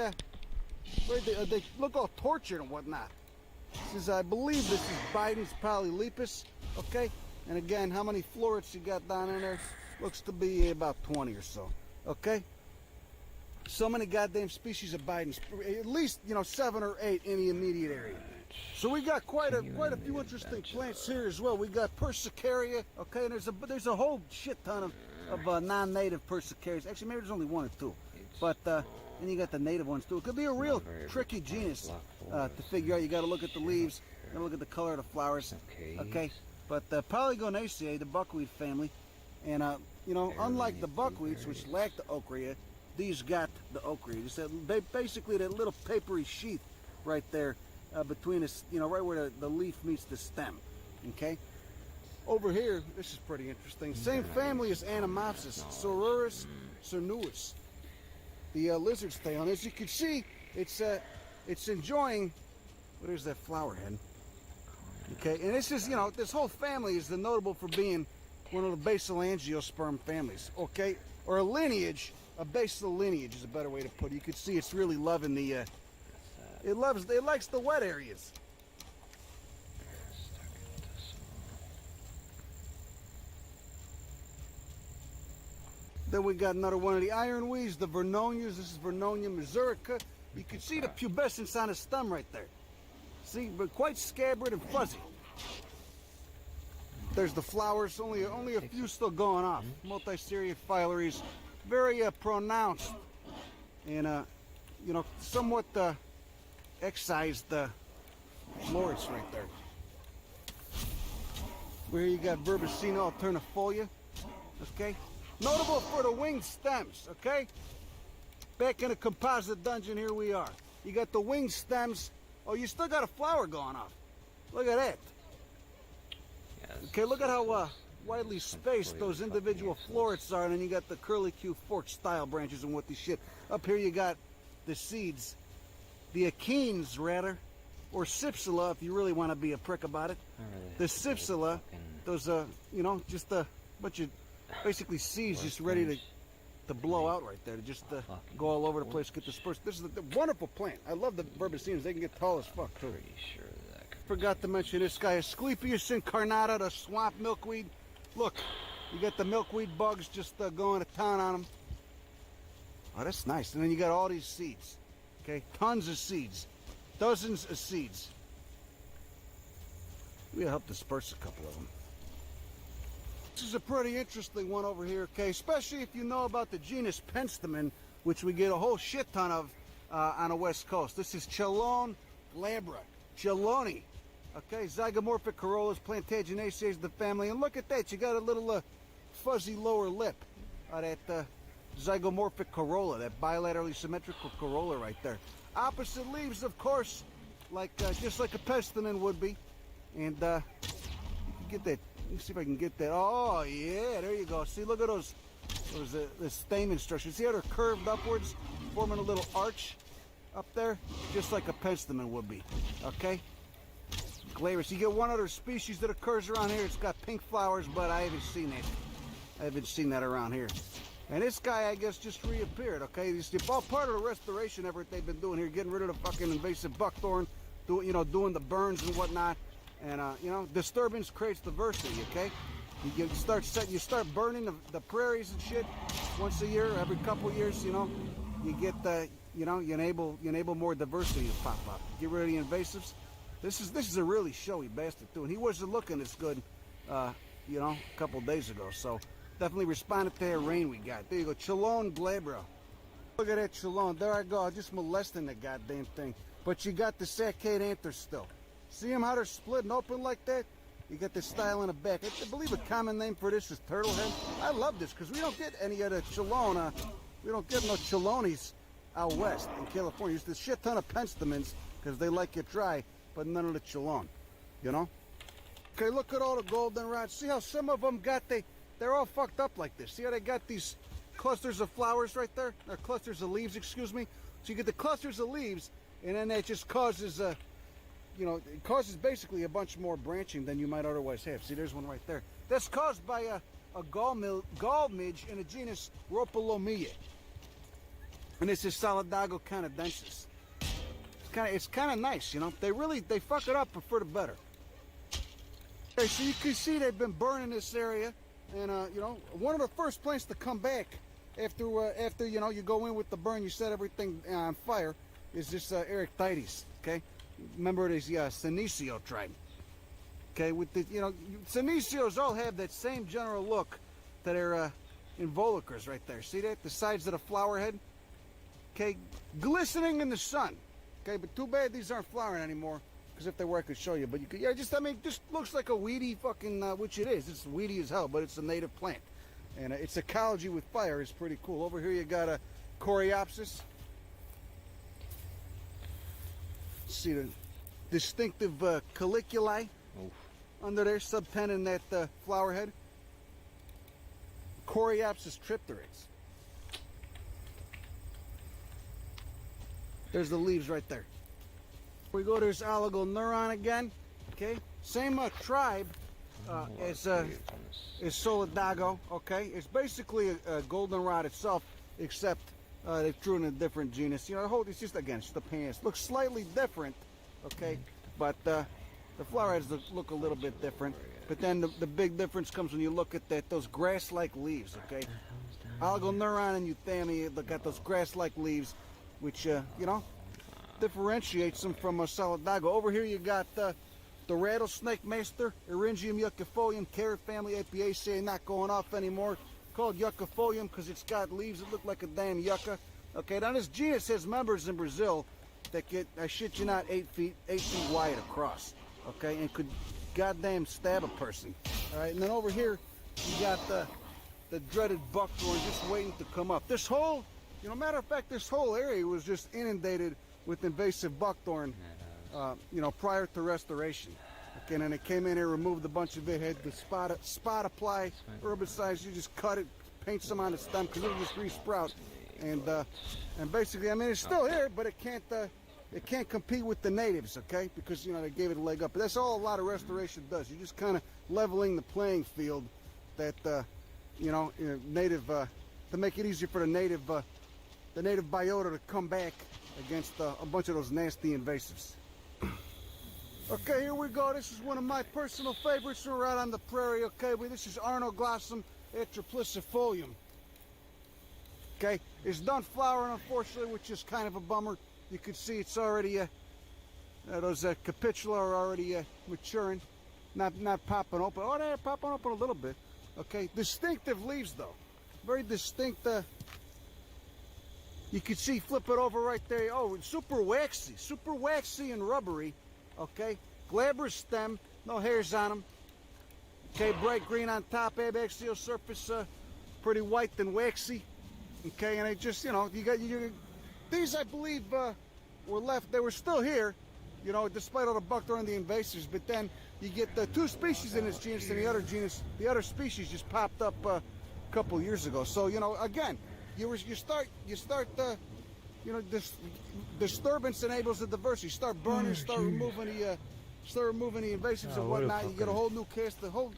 they look all tortured and whatnot. This is, I believe this is Bidens polylepis, okay? And again, how many florets you got down in there? Looks to be about 20 or so, okay? So many goddamn species of Bidens. At least, you know, 7 or 8 in the immediate area. So we got quite a few interesting plants here as well. We got Persicaria, okay, and there's a whole shit ton of non-native Persicarias. Actually, maybe there's only 1 or 2, but then you got the native ones too. It could be a real tricky genus to figure out. You got to look at the leaves, you got to look at the color of the flowers, okay. But Polygonaceae, the buckwheat family, and you know, unlike the buckwheats which lack the ochrea, these got the ochrea. They basically that little papery sheath right there. Between us, you know, right where the leaf meets the stem. Okay. Over here, this is pretty interesting. Same family as Anemopsis, Sorurus cernuus, the lizard's tail. And as you can see, it's enjoying. What is that flower head? Okay, and this is, you know, this whole family is notable for being one of the basal angiosperm families. Okay, or a lineage, a basal lineage is a better way to put it. You can see it's really loving the. It likes the wet areas. Then we got another one of the ironweeds, the Vernonias. This is Vernonia miserica. You can see the pubescence on the stem right there. See, but quite scabbard and fuzzy. There's the flowers, only a few still going off. Multiseriate phyllaries, very pronounced, and you know, somewhat excised florets right there. Where you got Verbicina alternifolia, okay? Notable for the winged stems, okay? Back in a composite dungeon, here we are. You got the winged stems. Oh, you still got a flower going off. Look at that. Okay, look at how widely spaced those individual florets are, and then you got the curlicue forked style branches and what the shit. Up here you got the seeds. The achenes, rather, or cypsela, if you really want to be a prick about it. The cypsela, those, you know, just a bunch of basically seeds just ready to blow out right there, to just go all over the place, get dispersed. This is a wonderful plant. I love the Verbicinas. They can get tall as fuck, too. Pretty sure that. Forgot to mention this guy, Asclepias incarnata, the swamp milkweed. Look, you got the milkweed bugs just going to town on them. Oh, that's nice. And then you got all these seeds. Okay, tons of seeds, dozens of seeds. We'll help disperse a couple of them. This is a pretty interesting one over here, okay, especially if you know about the genus Penstemon, which we get a whole shit ton of on the West Coast. This is Chelone glabra, Chelone. Okay, zygomorphic corollas, Plantaginaceae is the family, and look at that, you got a little fuzzy lower lip. That zygomorphic corolla, that bilaterally symmetrical corolla right there. Opposite leaves, of course, like just like a Penstemon would be. And you can get that. Let me see if I can get that. Oh yeah, there you go. See, look at those There's this stamen structure. See how they're curved upwards, forming a little arch up there, just like a penstemon would be. Okay. Glabrous. You get one other species that occurs around here. It's got pink flowers, but I haven't seen it. I haven't seen that around here. And this guy, I guess, just reappeared. Okay, it's all part of the restoration effort they've been doing here, getting rid of the fucking invasive buckthorn, doing the burns and whatnot. And disturbance creates diversity. Okay, you start burning the prairies and shit once a year, every couple of years. You get you enable more diversity to pop up. Get rid of the invasives. This is a really showy bastard too, and he wasn't looking this good, a couple days ago. So definitely responded to that rain we got. There you go, Chalone glabra. Look at that Chalone. There I go, just molesting the goddamn thing. But you got the saccade anthers still. See them how they're splitting open like that? You got the style in the back. I believe a common name for this is turtle head. I love this because we don't get any of the Chalone. We don't get no Chalones out west in California. There's a shit ton of penstemons because they like it dry, but none of the Chalone, Okay, look at all the goldenrod. See how some of them they're all fucked up like this. See how they got these clusters of flowers right there? Or clusters of leaves, excuse me. So you get the clusters of leaves, and then that just causes, it causes basically a bunch more branching than you might otherwise have. See, there's one right there. That's caused by a gall midge in the genus Rhopalomia. And this is Solidago canadensis. It's kind of nice, They fuck it up but for the better. Okay, so you can see they've been burning this area, and one of the first places to come back after you go in with the burn, you set everything on fire, is this Erectites. Okay, remember it is Senecio tribe. Okay, with the Senecios all have that same general look that are involucres right there. See that? The sides of the flower head. Okay, glistening in the sun. Okay, but too bad these aren't flowering anymore, because if they were I could show you. But you could, just looks like a weedy fucking, which it is. It's weedy as hell, but it's a native plant. And its ecology with fire is pretty cool. Over here you got a Coreopsis. See the distinctive caliculi under there, subtending that flower head. Coreopsis tripteryx. There's the leaves right there. We go, there's Oligoneuron again. Okay, same tribe as Solidago. Okay, it's basically a goldenrod itself, except they threw in a different genus. It's just it's the pants. Looks slightly different. Okay, but the flower heads look a little bit different. But then the big difference comes when you look at those grass-like leaves. Okay, Oligoneuron and Euthymia, they got those grass-like leaves, which differentiates them from a Solidago. Over here you got the rattlesnake master, Eryngium yuccifolium, carrot family, Apiaceae, not going off anymore. Called yuccifolium because it's got leaves that look like a damn yucca. Okay, now this genus has members in Brazil that get, I shit you not, 8 feet wide across. Okay, and could goddamn stab a person. All right, and then over here you got the dreaded buckthorn just waiting to come up. This whole, matter of fact, this whole area was just inundated with invasive buckthorn, prior to restoration. Okay, and then it came in here, removed a bunch of it, had the spot apply herbicides. You just cut it, paint some on the stem because it'll just re-sprout. And basically, it's still here, but it can't compete with the natives, okay? Because they gave it a leg up. But that's all a lot of restoration does. You're just kind of leveling the playing field that native to make it easier for the native biota to come back against a bunch of those nasty invasives. Okay, here we go. This is one of my personal favorites. We're out on the prairie, okay? This is Arnoglossum atriplicifolium. Okay, it's done flowering, unfortunately, which is kind of a bummer. You can see it's already, those capitula are already maturing, not popping open. Oh, they're popping open a little bit. Okay, distinctive leaves, though. Very distinct. You can see, flip it over right there. Oh, super waxy and rubbery. Okay, glabrous stem, no hairs on them. Okay, bright green on top, abaxial surface, pretty white and waxy. Okay, and it just, these I believe were left. They were still here, despite all the buckthorn and the invasives. But then you get the two species in this genus, and the other species just popped up couple years ago. So you know, again, you start the, you know, this disturbance enables the diversity. Start burning, start removing the invasives and whatnot. You get a whole new cast, the whole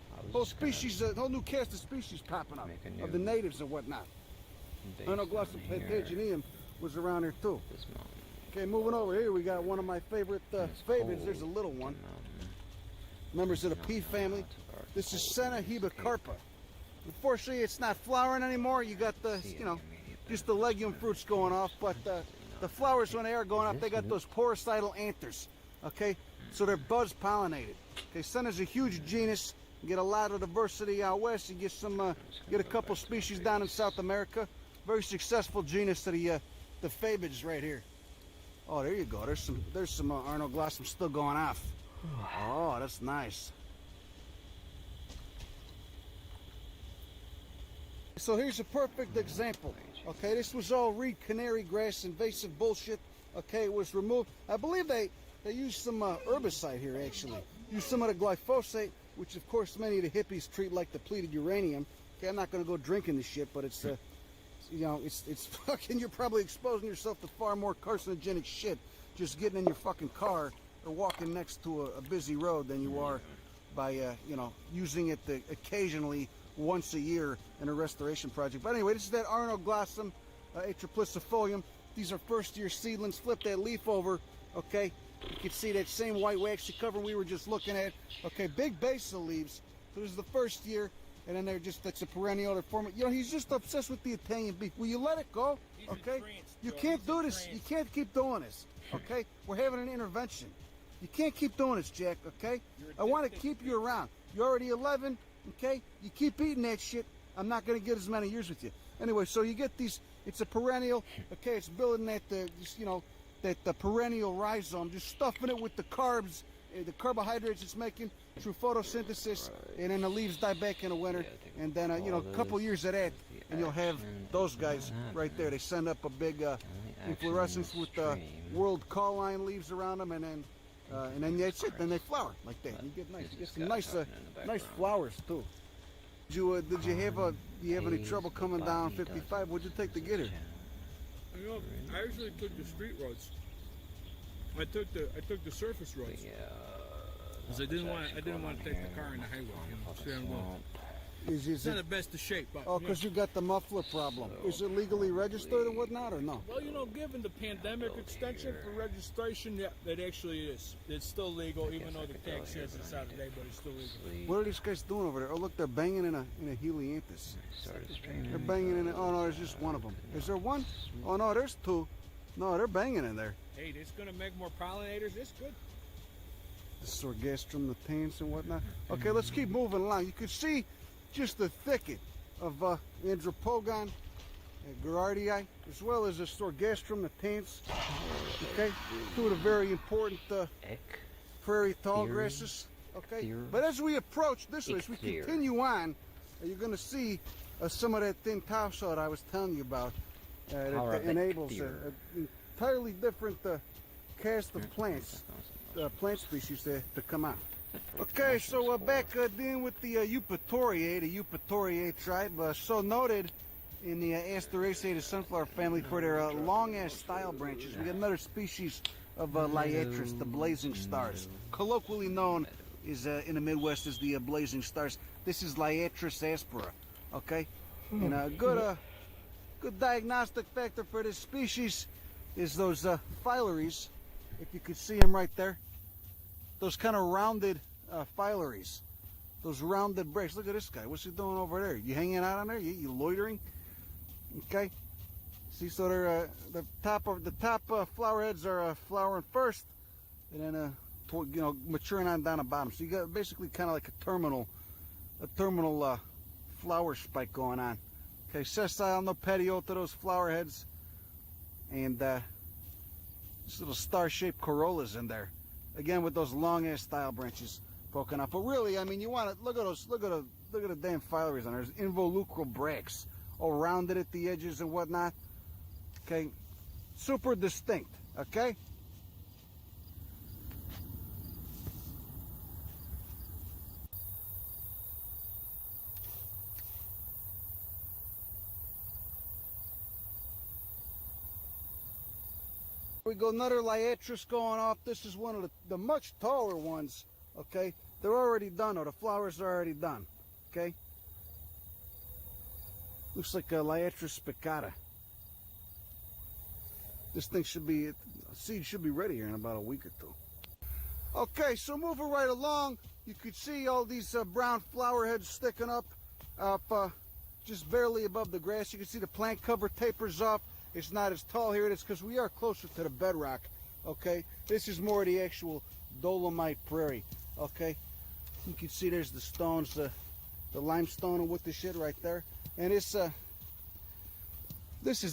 species, a whole new cast of species popping up of the natives and whatnot. I know Glossum Plantagineum was around here too. Okay, moving over here, we got one of my favorite favorites. There's a little one. Members of the pea family. This is Senna hebecarpa. Unfortunately, it's not flowering anymore. You got the, you know, just the legume fruits going off, but the flowers, when they are going off, they got those porocidal anthers. Okay, so they're buzz pollinated. Okay, Senna's a huge genus. You get a lot of diversity out west. You get some, get a couple species down in South America. Very successful genus of the fabids right here. Oh, there you go. There's some Arnoglossum still going off. Oh, that's nice. So here's a perfect example. Okay, this was all reed canary grass invasive bullshit. Okay, it was removed. I believe they used some herbicide here actually. Used some of the glyphosate, which of course many of the hippies treat like depleted uranium. Okay, I'm not gonna go drinking this shit, but it's you know, it's fucking, you're probably exposing yourself to far more carcinogenic shit just getting in your fucking car or walking next to a busy road than you are by, you know, using it occasionally once a year in a restoration project. But anyway, this is that Arnoglossum atriplicifolium. These are first year seedlings. Flip that leaf over, okay? You can see that same white waxy cover we were just looking at. Okay, big basal leaves. So this is the first year. And then they're just, that's a perennial, they're forming. You know, he's just obsessed with the Italian beef. Will you let it go? Okay? You can't do this. You can't keep doing this. Okay? We're having an intervention. You can't keep doing this, Jack, okay? I want to keep you around. You're already 11, okay? You keep eating that shit, I'm not going to get as many years with you. Anyway, so you get these, it's a perennial, okay? It's building that, you know, that the perennial rhizome, just stuffing it with the carbs, the carbohydrates it's making through photosynthesis, and then the leaves die back in the winter, and then you know, a couple years of that, and you'll have those guys right there. They send up a big inflorescence with world cauline leaves around them, and then that's it. Then they flower like that. And you get some nice flowers too. Did you have any trouble coming down 55? What'd you take to get here? You know, I actually took the street roads. I took the surface roads. Because I didn't want to take the car in the highway. You know, it's not the best of shape. But, oh, because you got the muffler problem. Is it legally registered and whatnot, or no? Well, you know, given the pandemic extension for registration, yeah, it actually is. It's still legal, even though the tax says it's out of date, but it's still legal. What are these guys doing over there? Oh, look, they're banging in a helianthus. They're banging in. Oh no, there's just one of them. Is there one? Oh no, there's two. No, they're banging in there. Hey, it's going to make more pollinators. It's good. The Sorghastrum, the tans and whatnot. Okay, let's keep moving along. You can see just the thicket of Andropogon, Gerardii, as well as the Sorghastrum, the tans. Okay, two of the very important prairie tall grasses. Okay, but as we approach this way, as we continue on, you're going to see some of that thin topsoil I was telling you about that enables an entirely different cast of plants. Plant species to come out. Okay, so back dealing with the Eupatoriae, the Eupatoriae tribe, so noted in the Asteraceae, the sunflower family, for their long-ass style branches. We got another species of Liatris, the blazing stars, colloquially known is in the Midwest as the blazing stars. This is Liatris aspera. Okay, and a good diagnostic factor for this species is those phyllaries. If you could see them right there, those kind of rounded phyllaries, those rounded breaks. Look at this guy. What's he doing over there? You hanging out on there? You loitering? Okay. See, so they're the top flower heads are flowering first, and then you know, maturing on down the bottom. So you got basically kind of like a terminal flower spike going on. Okay, sessile, no petiole to those flower heads, and these little star-shaped corollas in there, again with those long-ass style branches poking up. But really, I mean, you want to look at the damn phyllaries on there. There's involucral bracts, all rounded at the edges and whatnot. Okay, super distinct. Okay. We go another liatris going off. This is one of the much taller ones. Okay, they're already done, or the flowers are already done. Okay, looks like a liatris spicata. This thing should be, seed should be ready here in about a week or two. Okay, so moving right along, you could see all these brown flower heads sticking up just barely above the grass. You can see the plant cover tapers off. It's not as tall here. It's because we are closer to the bedrock. Okay, this is more of the actual dolomite prairie. Okay, you can see there's the stones, the limestone and with the shit right there. And this is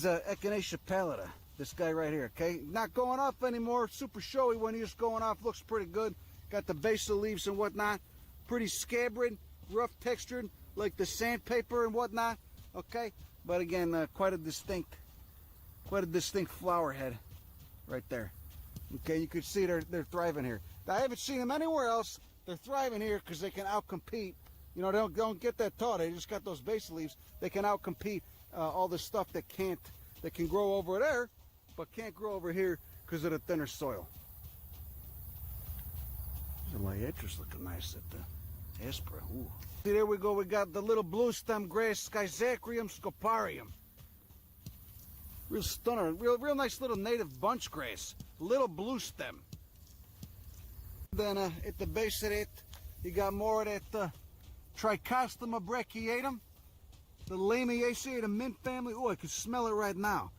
Echinacea pallida. This guy right here, okay? Not going off anymore, super showy when he was going off, looks pretty good. Got the base of the leaves and whatnot. Pretty scabbard, rough textured, like the sandpaper and whatnot, okay? But again, quite a distinct flower head right there. Okay, you can see they're thriving here. I haven't seen them anywhere else. They're thriving here because they can outcompete. You know, they don't get that tall. They just got those base leaves. They can outcompete all the stuff that can grow over there, but can't grow over here because of the thinner soil. The liatris looking nice at the aspera. Ooh. See, there we go. We got the little blue stem grass, Schizachyrium scoparium. Real stunner. Real nice little native bunch grass. Little blue stem. Then at the base of it, you got more of that Trichostoma brachiatum, the Lamiaceae, the mint family. Oh, I can smell it right now.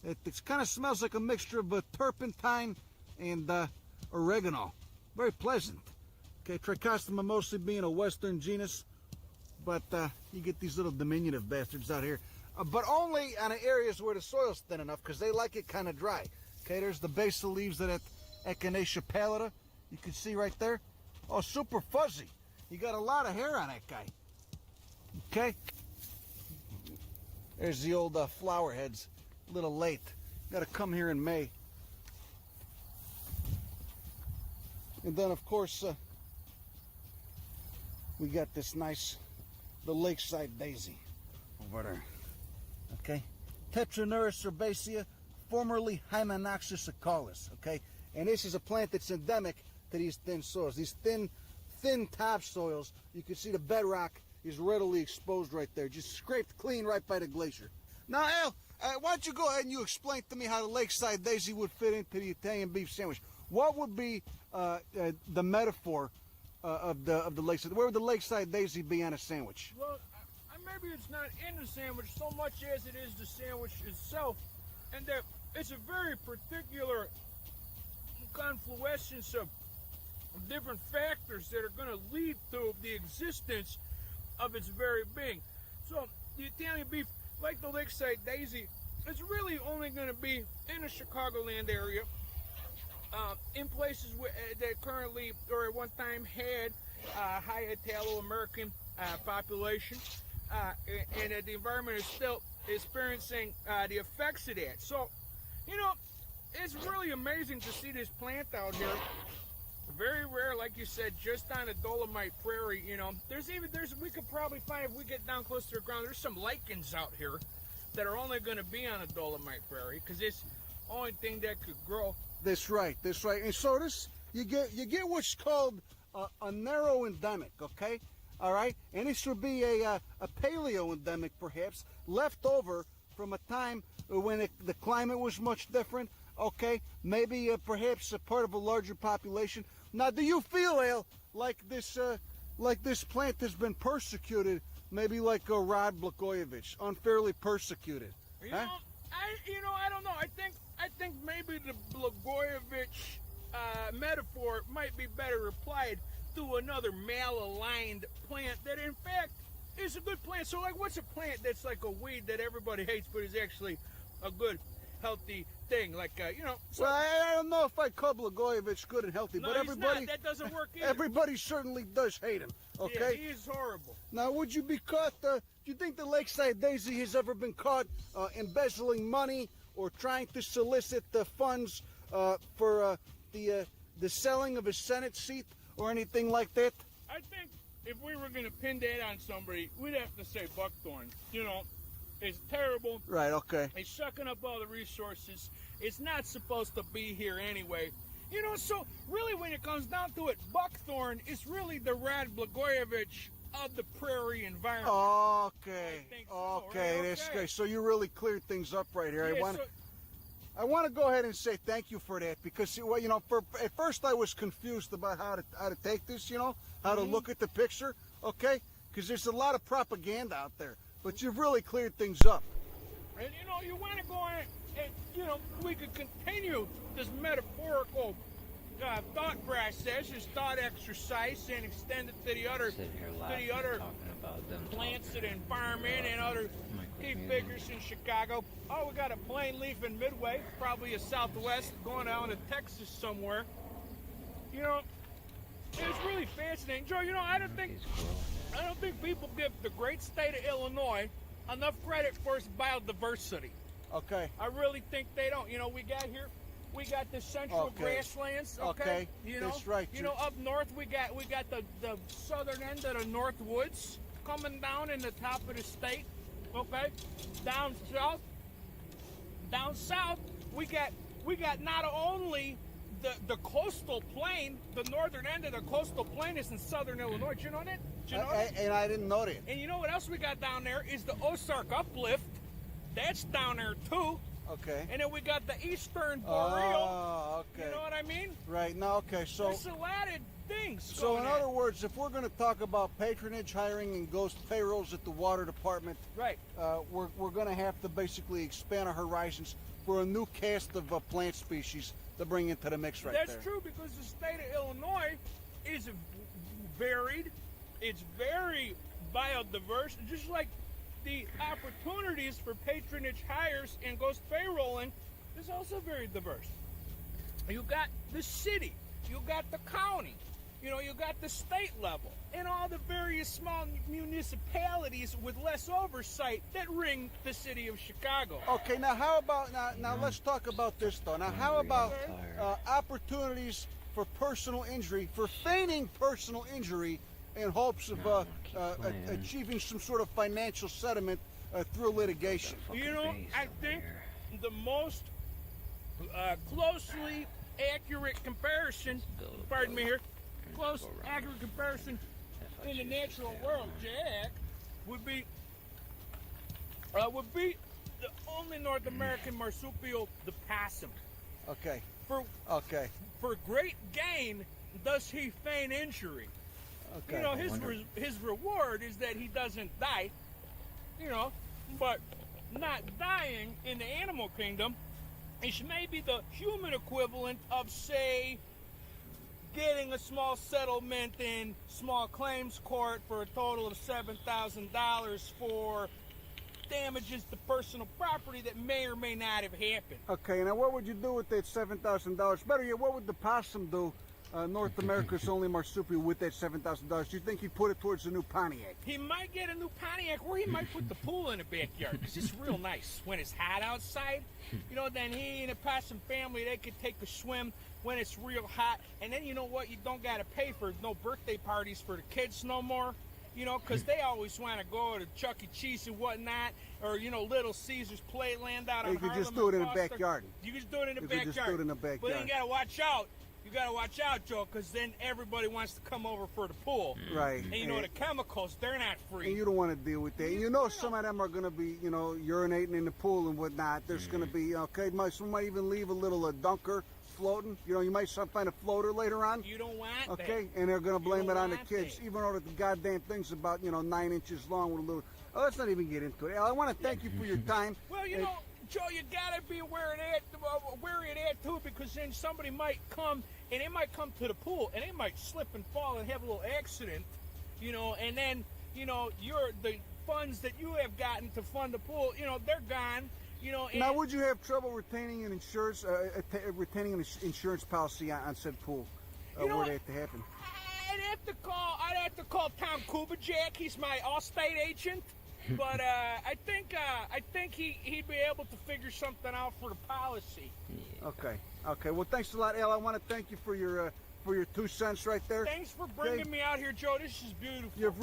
It kind of smells like a mixture of turpentine and oregano. Very pleasant. Okay, Trichostoma mostly being a western genus, but you get these little diminutive bastards out here. But only on the areas where the soil's thin enough, because they like it kind of dry. Okay, there's the base of the leaves of that Echinacea pallida. You can see right there. Oh, super fuzzy. You got a lot of hair on that guy. Okay. There's the old flower heads. A little late. Got to come here in May. And then, of course, we got this nice, the lakeside daisy over there. Okay. Tetraneurus herbacea, formerly Hymenopsis acaulis. Okay. And this is a plant that's endemic to these thin soils. These thin topsoils. You can see the bedrock is readily exposed right there. Just scraped clean right by the glacier. Now, Al, why don't you go ahead and you explain to me how the lakeside daisy would fit into the Italian beef sandwich? What would be the metaphor of the lakeside? Where would the lakeside daisy be on a sandwich? Well, maybe it's not in the sandwich so much as it is the sandwich itself, and that it's a very particular confluence of different factors that are going to lead to the existence of its very being. So the Italian beef, like the lakeside daisy, is really only going to be in the Chicagoland area, in places that currently or at one time had high Italo-American population, and that the environment is still experiencing the effects of that. So, you know, it's really amazing to see this plant out here. Very rare, like you said, just on a dolomite prairie. You know, we could probably find, if we get down close to the ground, there's some lichens out here that are only going to be on a dolomite prairie because it's the only thing that could grow. That's right. And so this, you get what's called a narrow endemic. Okay, all right. And this would be a paleo endemic, perhaps, left over from a time when the climate was much different. Okay, maybe perhaps a part of a larger population. Now, do you feel, Al, like this plant has been persecuted, maybe like Rod Blagojevich, unfairly persecuted? You know, I don't know. I think maybe the Blagojevich metaphor might be better applied to another malaligned plant that, in fact, is a good plant. So, like, what's a plant that's like a weed that everybody hates, but is actually a good, healthy thing? Like, you know. So, well, I don't know if I'd call Blagojevich good and healthy, no, but everybody. Not. That doesn't work either. Everybody certainly does hate him. Okay. Yeah, he is horrible. Now, would you be caught? Do you think the lakeside daisy has ever been caught embezzling money or trying to solicit the funds for the selling of a Senate seat or anything like that? I think if we were going to pin that on somebody, we'd have to say buckthorn. You know, it's terrible. Right. Okay. He's sucking up all the resources. It's not supposed to be here anyway. You know, so really when it comes down to it, buckthorn is really the Rad Blagojevich of the prairie environment. Okay. I think so, Okay, right? that's Okay. good. So you really cleared things up right here. Yeah, I want to go ahead and say thank you for that, because well, you know, at first I was confused about how to take this, you know, how to look at the picture, okay? Because there's a lot of propaganda out there, but you've really cleared things up. and you know, you want to go in and, you know, we could continue this metaphorical thought process, this thought exercise, and extend it to the other, Sitting here laughing, talking about them plants talking that environment and other key micromutant. figures in Chicago. Oh, we got a plane leaving Midway, probably a Southwest, going down to Texas somewhere. You know, it's really fascinating, Joe. You know, I don't think people give the great state of Illinois enough credit for its biodiversity. Okay. I really think they don't. You know, we got the central grasslands. Okay. You know, that's right. You know, up north we got the southern end of the North Woods coming down in the top of the state. Okay. Down south we got not only the coastal plain, the northern end of the coastal plain is in southern Illinois. Do you know that? Do you know that? And I didn't know that. And you know what else we got down there is the Ozark Uplift. That's down there too. Okay. And then we got the Eastern Boreal. Oh, okay. You know what I mean? Right. Now, okay, so... There's a lot of things So going in on. other words, if we're going to talk about patronage, hiring, and ghost payrolls at the water department, Right. We're going to have to basically expand our horizons for a new cast of plant species to bring into the mix right there. That's true, because the state of Illinois is varied. It's very biodiverse, just like the opportunities for patronage hires and ghost payrolling is also very diverse. You got the city, you got the county, you know, you got the state level, and all the various small municipalities with less oversight that ring the city of Chicago. Okay, now how about now let's talk about this though. Now how about opportunities for personal injury, for feigning personal injury in hopes of achieving some sort of financial settlement through litigation? You know, I think the most closely accurate comparison, pardon me here, close accurate comparison in the natural world, Jack, would be the only North American marsupial, the possum. Okay. For great gain does he feign injury. Okay. You know, his reward is that he doesn't die, you know, but not dying in the animal kingdom is maybe the human equivalent of, say, getting a small settlement in small claims court for a total of $7,000 for damages to personal property that may or may not have happened. Okay, now what would you do with that $7,000? Better yet, what would the possum do? North America's only marsupial with that $7,000. Do you think he'd put it towards the new Pontiac? He might get a new Pontiac, or he might put the pool in the backyard, because it's real nice when it's hot outside. You know, then he and the possum family, they could take a swim when it's real hot. And then you know what? You don't got to pay for no birthday parties for the kids no more. You know, because they always want to go to Chuck E. Cheese and whatnot, or, you know, Little Caesars Playland out on You could Harlem just do it in and the Foster. backyard. You can just do it in the You could backyard. just do it in the But then backyard. you got to watch out. You got to watch out, Joe, because then everybody wants to come over for the pool. Right. And you know, the chemicals, they're not free. And you don't want to deal with that. And you know some of them are going to be, you know, urinating in the pool and whatnot. There's going to be, okay, some might even leave a little dunker floating. You know, you might find a floater later on. You don't want Okay, that. and they're going to blame You it don't on the want kids, that. even though the goddamn thing's about, 9 inches long with a little... Oh, let's not even get into it. Al, I want to thank you for your time. Well, you know, Joe, you gotta be wary of that too, because then somebody might come, and they might come to the pool, and they might slip and fall and have a little accident, you know, and then, you know, the funds that you have gotten to fund the pool, you know, they're gone, you know. And Now, would you have trouble retaining an insurance policy on said pool? You know were what? that to happen? I'd have to call Tom Kubijak. He's my Allstate agent. But I think he'd be able to figure something out for the policy. Okay. Well, thanks a lot, Al. I want to thank you for your 2 cents right there. Thanks for bringing me out here, Joe. This is beautiful. You've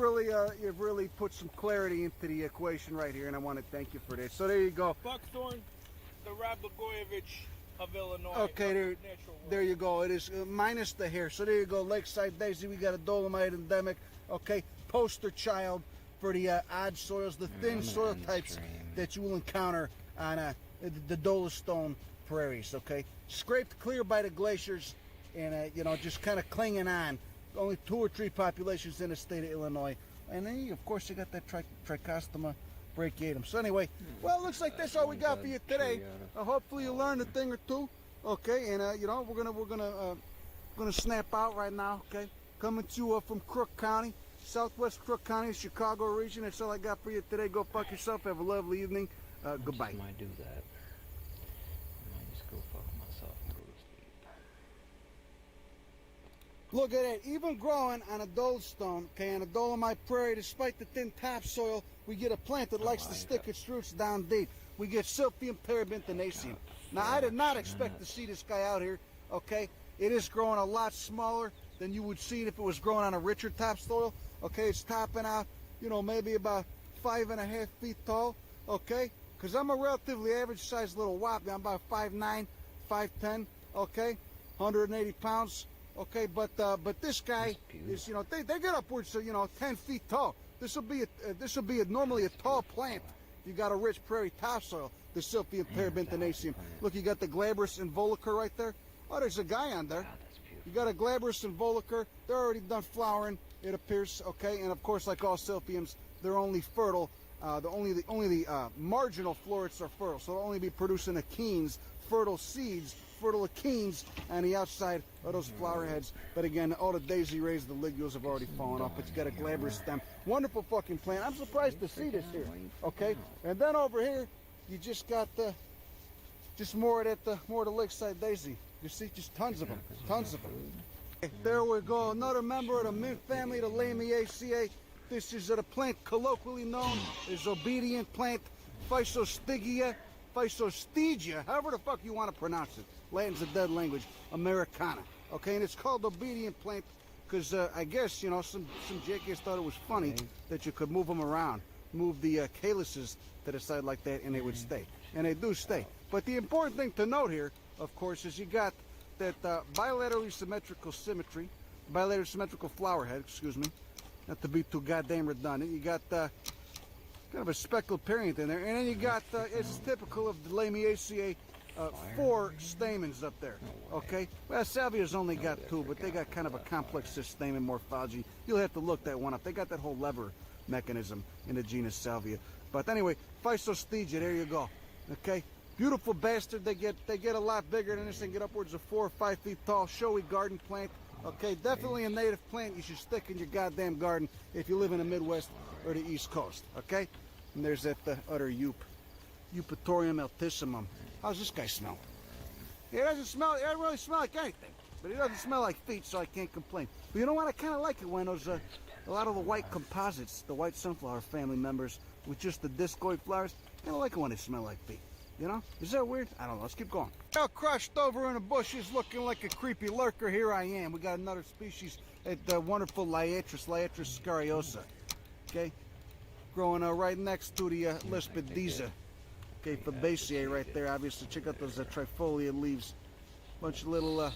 really put some clarity into the equation right here, and I want to thank you for that. So there you go. Buckthorn, the Rad Blagojevich of Illinois. Okay, there you go. It is minus the hair. So there you go, Lakeside Daisy. We got a Dolomite endemic. Okay, poster child for the odd soils, the thin soil types that you will encounter on the Dolostone prairies. Okay, scraped clear by the glaciers, and you know, just kind of clinging on. Only 2 or 3 populations in the state of Illinois, and then of course you got that Trichostoma brachiatum. So anyway, well, it looks like that's all we got for you today. Hopefully you learned a thing or two. Okay, and you know, we're gonna snap out right now. Okay, coming to you from Crook County, Southwest Crook County, Chicago region. That's all I got for you today. Go fuck yourself. Have a lovely evening. Goodbye. I might do that. I might just go fuck myself and go to sleep. Look at it, even growing on a Dolostone, okay, on a Dolomite prairie, despite the thin topsoil, we get a plant that likes to stick its roots down deep. We get Silphium terebinthinaceum. Now, I did not expect to see this guy out here, okay? It is growing a lot smaller than you would see it if it was growing on a richer topsoil, okay? It's topping out, you know, maybe about 5.5 feet tall, okay? Because I'm a relatively average-sized little wop. I'm about 5'9", 5'10", okay? 180 pounds. Okay, but this guy is, you know, they get upwards to, you know, 10 feet tall. This will be normally a tall plant if you got a rich prairie topsoil. The Silphium terebinthinaceum. Look, you got the glabrous involucre right there. Oh, there's a guy on there. You got a glabrous involucre. They're already done flowering, it appears. Okay, and of course, like all Silphiums, they're only fertile. Only the marginal florets are fertile, so they'll only be producing achenes, fertile seeds, fertile achenes on the outside of those flower heads. But again, all the daisy rays, the ligules have already fallen off. But you got a glabrous stem. Wonderful fucking plant. I'm surprised to see this here. Okay, and then over here, you just got just more of the lakeside daisy. You see, just tons of them, tons of them. Okay, there we go. Another member of the mint family, the Lamiaceae. This is a plant colloquially known as obedient plant, Physostygia, however the fuck you want to pronounce it. Latin's a dead language, Americana. Okay, and it's called obedient plant because I guess, you know, some jackass thought it was funny that you could move them around, move the calyces to the side like that, and they would stay. And they do stay. But the important thing to note here, of course, is you got that bilaterally symmetrical flower head, excuse me, not to be too goddamn redundant. You got kind of a speckled perianth in there, and then you got, as is typical of the Lamiaceae, 4 stamens up there. Okay, well, Salvia's only got 2, but they got kind of a complex stamen morphology. You'll have to look that one up. They got that whole lever mechanism in the genus Salvia. But anyway, Physostygia, there you go. Okay, beautiful bastard. They get a lot bigger than this. They get upwards of 4 or 5 feet tall. Showy garden plant. Okay, definitely a native plant you should stick in your goddamn garden if you live in the Midwest or the East Coast. Okay, and there's that other Eupatorium altissimum. How's this guy smell? He doesn't smell. It doesn't really smell like anything, but he doesn't smell like feet, so I can't complain. But you know what? I kind of like it when those a lot of the white composites, the white sunflower family members with just the discoid flowers. I kind of like it when they smell like feet. You know? Is that weird? I don't know. Let's keep going. Now, crushed over in the bushes, looking like a creepy lurker. Here I am. We got another species, the wonderful Liatris scariosa. Okay, growing right next to the Lespedeza. Okay, Fabaceae right there. Obviously, check out those trifolia leaves. Bunch of little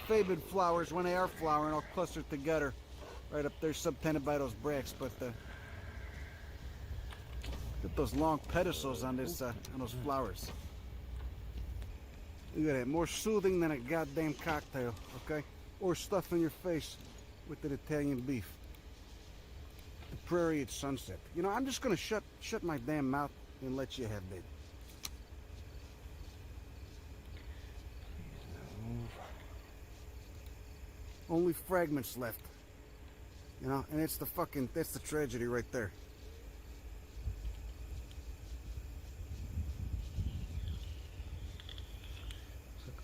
fabid flowers when they are flowering, all clustered together. Right up there, subtended by those bracts. But get those long pedicels on this on those flowers. Look at that, more soothing than a goddamn cocktail, okay? Or stuff in your face with an Italian beef. The prairie at sunset. You know, I'm just gonna shut my damn mouth and let you have it. Only fragments left. You know, and that's the tragedy right there.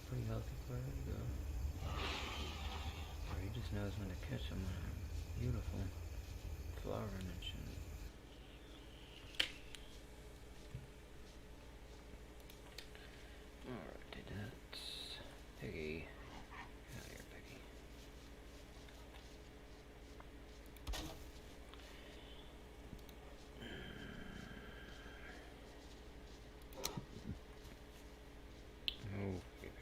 Pretty healthy bird, though. Or he just knows when to catch them. Beautiful flowering and shit. Alrighty, that's Piggy. Get out of here, Piggy. Okay.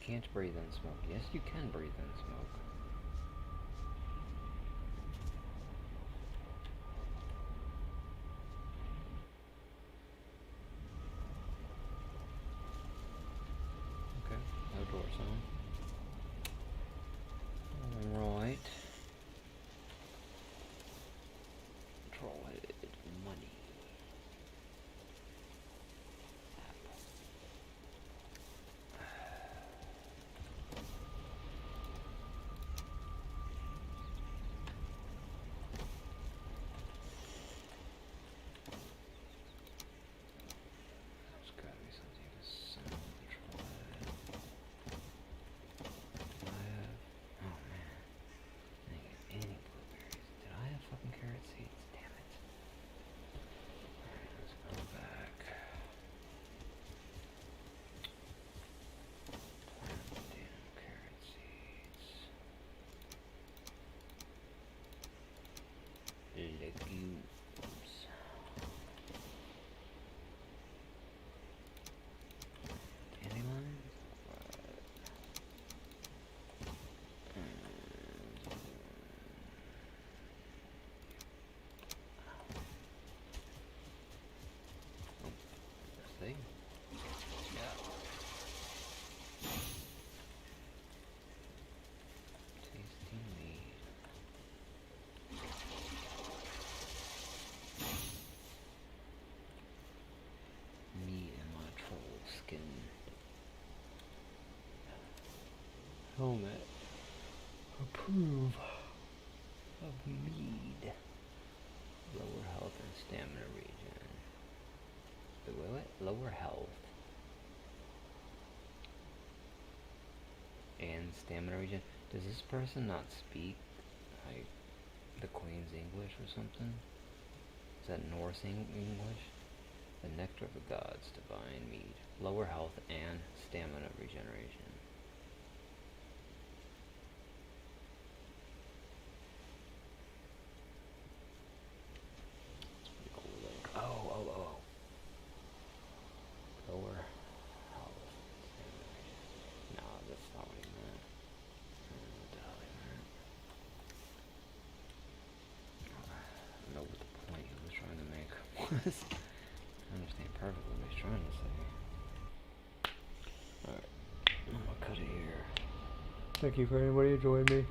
can't breathe in smoke. Yes, you can breathe in smoke. Okay, no doors on. Alright. Trollhead money. There's gotta be something to sell the trollhead. Did I have? Oh man. I didn't get any blueberries. Did I have fucking carrot seeds? Damn it. Alright, let's go back. Plant the damn carrot seeds. Legumes. Dandelions? See? Yeah. Tasty meat. Meat in my troll skin. Helmet. Approve of mead. Lower health and stamina regen. Wait, what? Lower health and stamina regen. Does this person not speak like the Queen's English or something? Is that Norse English? The nectar of the gods, divine mead. Lower health and stamina regeneration. Oh. Lower health. No, that's not what he meant. What the hell he meant? I don't know what the point he was trying to make was. I understand perfectly what he's trying to say. Alright, I'm gonna cut it here. Thank you for anybody who joined me.